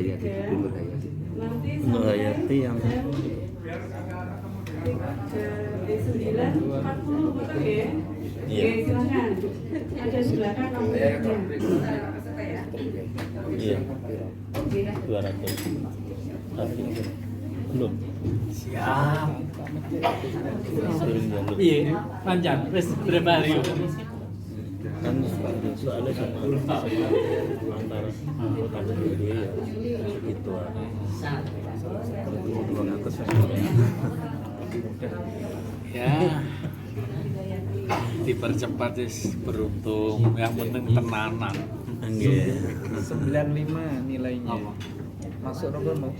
nanti Untuk sampai Hayati yang jam 9.40 betul ya? Iya. Oke, silakan. Ada di belakang lampunya. iya 200. Tapi belum. Siap. Turun jalur. Iya, panjang. Wes berapa hari? Kan soalnya sama antara kota berdua ya segitu aja. Kalau 200 Ya. Dipercepat wis beruntung. Yang penting tenanan. enggak 95 nilainya. Apa? Masuk nomor mau.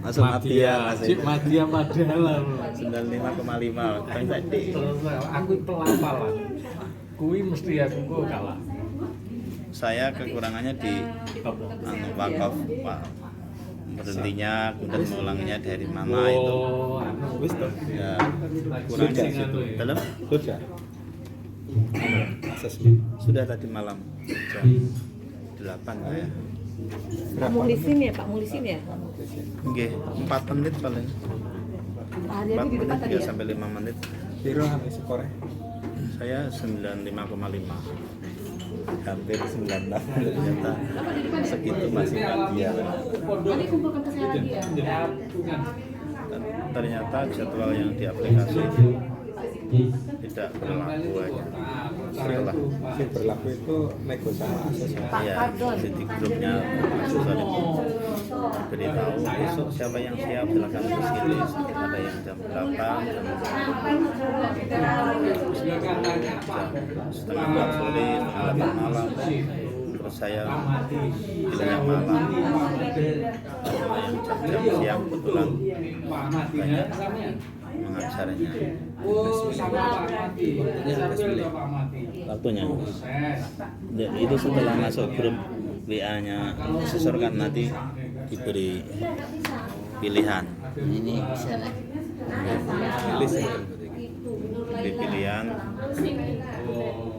masuk Madia Cik Madia Madalan. 95,5 kan tadi. Terus aku pelapalan. Kui mesti aku kok kalah. Saya kekurangannya di wakaf Pak, berhentinya kemudian mengulanginya dari mana itu Wis toh. ya kurang di situ dalam sudah tadi malam jam 8 ya Mulisin ya Pak, mulisin ya? Oke, 4 menit paling Pak 4 Haryadi di menit depan tadi 3 ya? sampai 5 menit Biro habis skore. saya 95,5 hampir 96 ternyata segitu masih Nadia Nanti kumpulkan ke saya lagi ya? ternyata jadwal yang di aplikasi tidak berlaku aja setelah Si berlaku itu nego sama ases. ya di grupnya mahasiswa itu beritahu besok siapa yang siap silakan tulis ada yang jam 8 jam setengah 4 sore setengah 8 malam terus saya pilihnya malam ada yang jam-jam siang kebetulan banyak mengajarnya waktunya ya, itu setelah masuk grup WA nya sisor kan nanti diberi pilihan ini di pilihan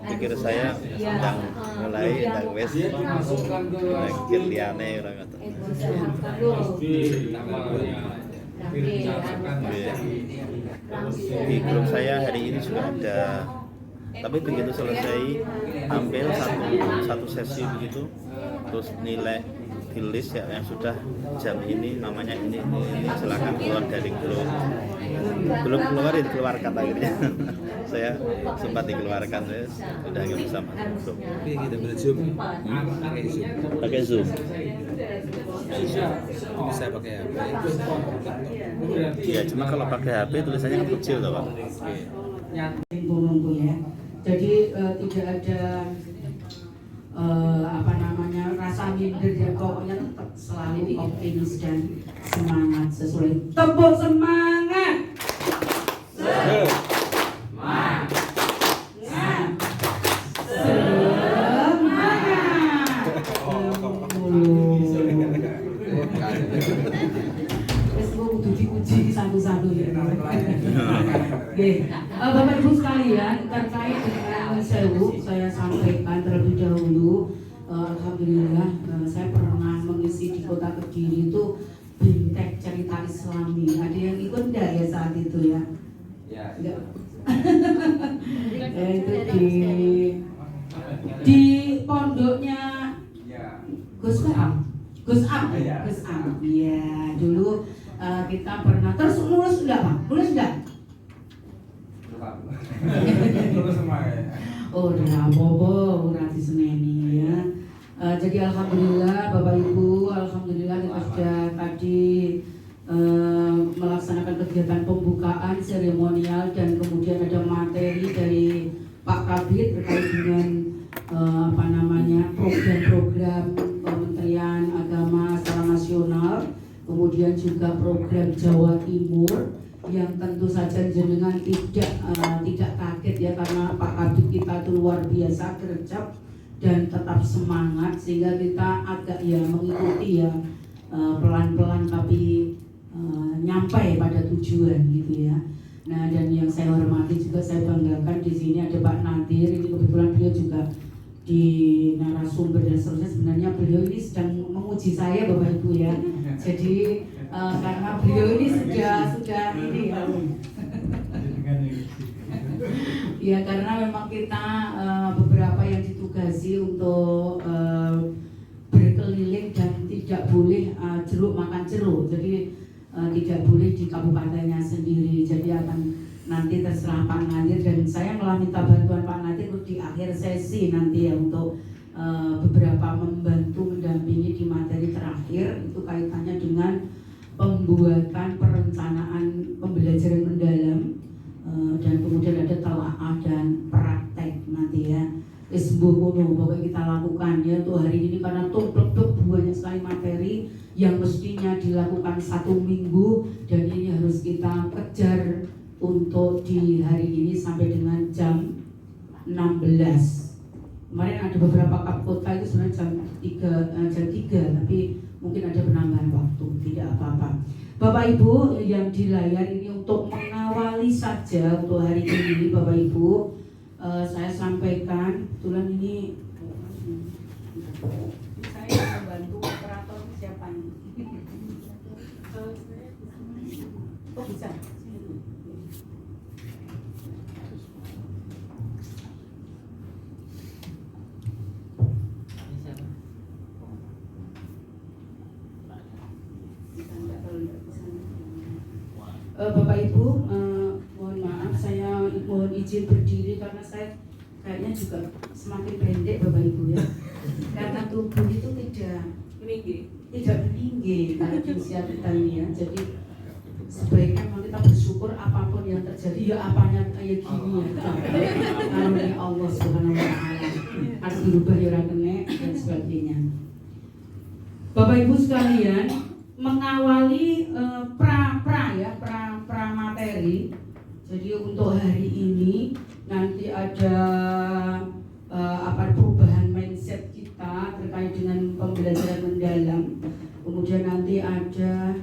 pikir saya yang mulai yang wes yang liane orang kata di grup saya hari ini juga ada tapi begitu selesai tampil satu sesi begitu terus nilai di list ya yang sudah jam ini namanya ini silakan keluar dari grup belum keluar dikeluarkan akhirnya saya sempat dikeluarkan saya sudah nggak bisa masuk grup Kita berzoom. pakai zoom Bisa pakai HP. ya cuma kalau pakai HP tulisannya kan kecil loh Pak. Nunggu ya. Jadi tidak ada apa namanya rasa minder ya, pokoknya tetap selalu optimis dan semangat sesuai. Tepuk semangat. Dipuji satu-satu ya. Bapak Ibu sekalian, terkait dengan sewu saya sampaikan terlebih dahulu Alhamdulillah saya pernah mengisi di Kota Kediri itu Bimtek Cerita Islami. Ada yang ikut enggak ya saat itu ya? Enggak. Itu di pondoknya Gus Am. Iya, dulu kita pernah. Terus lulus enggak, Pak? Lulus enggak? Lulus semua ya. Oh, udah bobo, udah diseneni ya. Jadi alhamdulillah Bapak Ibu, alhamdulillah kita sudah tadi melaksanakan kegiatan pembukaan seremonial dan kemudian ada materi dari Pak Kabid terkait dengan program-program Kementerian Agama secara nasional, kemudian juga program Jawa Timur yang tentu saja jenengan tidak kaget ya, karena Pak Kabid kita itu luar biasa gercep dan tetap semangat sehingga kita agak ya mengikuti ya pelan-pelan tapi nyampe pada tujuan gitu ya. Nah, dan yang saya hormati juga saya banggakan di sini ada Pak Nadir, ini kebetulan beliau juga di narasumber dan seterusnya. Sebenarnya beliau ini sedang menguji saya Bapak Ibu ya. Jadi karena beliau ini sudah ini ya. Ya, karena memang kita beberapa yang ditugasi untuk berkeliling dan tidak boleh jeruk makan jeruk. Jadi tidak boleh di kabupatennya sendiri. Jadi akan nanti terserah Pak Nadir, dan saya malah minta bantuan Pak Nadir di akhir sesi nanti ya untuk beberapa membantu mendampingi di materi terakhir itu kaitannya dengan pembuatan perencanaan pembelajaran mendalam dan kemudian ada telaah dan praktek nanti ya. Pokoknya kita lakukan ya untuk hari ini karena tumplek banyak sekali materi yang mestinya dilakukan 1 minggu dan ini harus kita kejar untuk di hari ini sampai dengan jam 16. Kemarin ada beberapa kapkota itu sebenarnya jam 3 tapi mungkin ada penambahan waktu, tidak apa-apa. Bapak Ibu yang di layar ini untuk mengawali saja untuk hari ini Bapak Ibu, saya sampaikan kebetulan ini saya membantu operator siapa ini? Oh bisa. Bapak Ibu, mohon maaf saya mohon izin berdiri karena saya kayaknya juga semakin pendek Bapak Ibu ya. Karena tubuh itu tidak meninggi kalau di usia kita ini ya. Jadi sebaiknya memang kita bersyukur apapun yang terjadi ya apanya kayak gini ya. Karena Allah Subhanahu wa taala harus berubah ya ora kene dan sebagainya. Bapak Ibu sekalian, mengawali pra materi. Jadi untuk hari ini nanti ada perubahan mindset kita terkait dengan pembelajaran mendalam. Kemudian nanti ada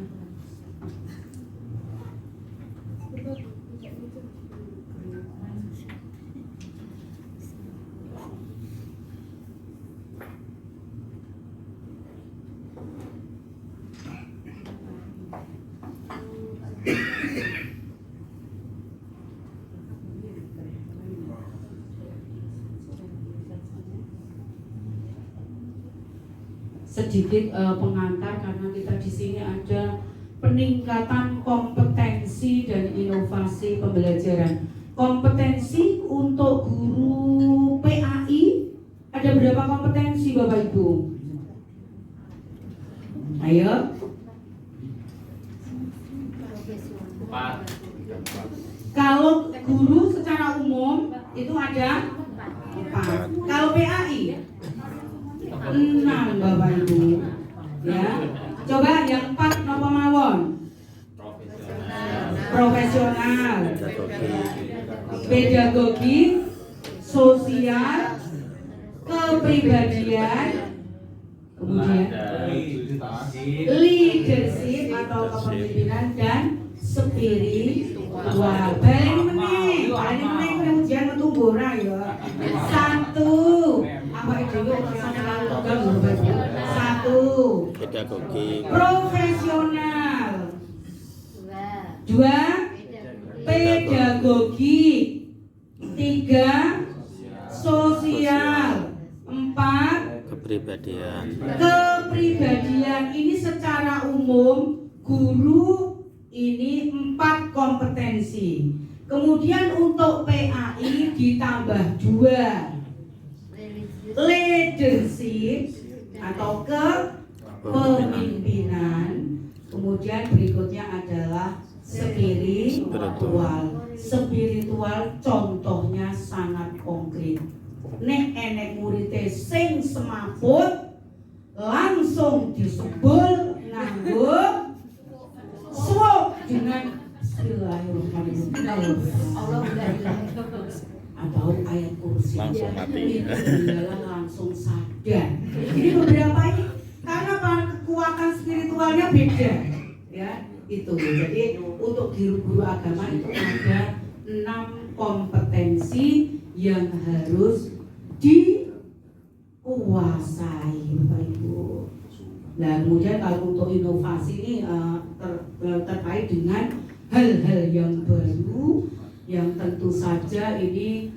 sedikit pengantar karena kita di sini ada peningkatan kompetensi dan inovasi pembelajaran. Kompetensi untuk guru PAI ada berapa kompetensi Bapak Ibu? Ayo. Kalau guru secara umum itu ada 4. Kalau PAI 6 Bapak Ibu. Ya. Coba yang 4 napa mawon? Profesional. Pedagogi, sosial, kepribadian, kemudian leadership atau kepemimpinan dan spiritual. Balik meneh ujian metu ora ya. 1. Apa itu urusan lalu Satu. Pedagogi. Profesional. Dua. Pedagogi. Tiga. Sosial. Empat. Kepribadian. Kepribadian ini secara umum guru ini 4 kompetensi. Kemudian untuk PAI ditambah 2, leadership atau kepemimpinan. Kemudian berikutnya adalah spiritual. Spiritual contohnya sangat konkret. Nek enek muridé sing semaput langsung disebul nganggo suwuk dengan Bismillahirrahmanirrahim. Atau ayat kursi Langsung mati. Adalah langsung sadar. Ini beberapa ini karena kekuatan spiritualnya beda, ya itu. Jadi untuk guru-guru agama itu ada 6 kompetensi yang harus dikuasai, Bapak Ibu. Nah kemudian kalau untuk inovasi ini terkait dengan hal-hal yang baru yang tentu saja ini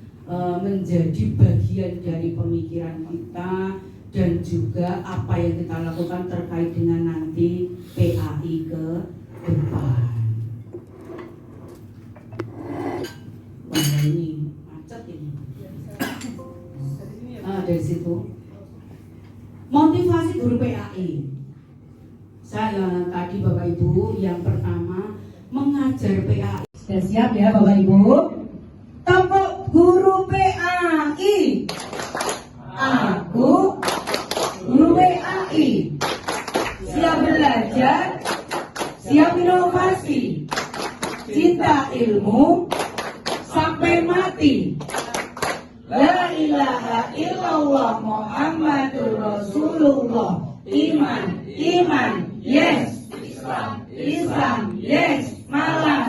menjadi bagian dari pemikiran kita dan juga apa yang kita lakukan terkait dengan nanti PAI ke depan. Wah ini macet ini. Dari situ motivasi guru PAI. Saya tadi Bapak Ibu yang pertama mengajar PAI. Sudah siap ya Bapak Ibu? Tepuk guru PAI. Aku guru PAI. Siap belajar, siap inovasi, cinta ilmu sampai mati. La ilaha illallah Muhammadur Rasulullah. Iman, yes. Islam, yes. Malam,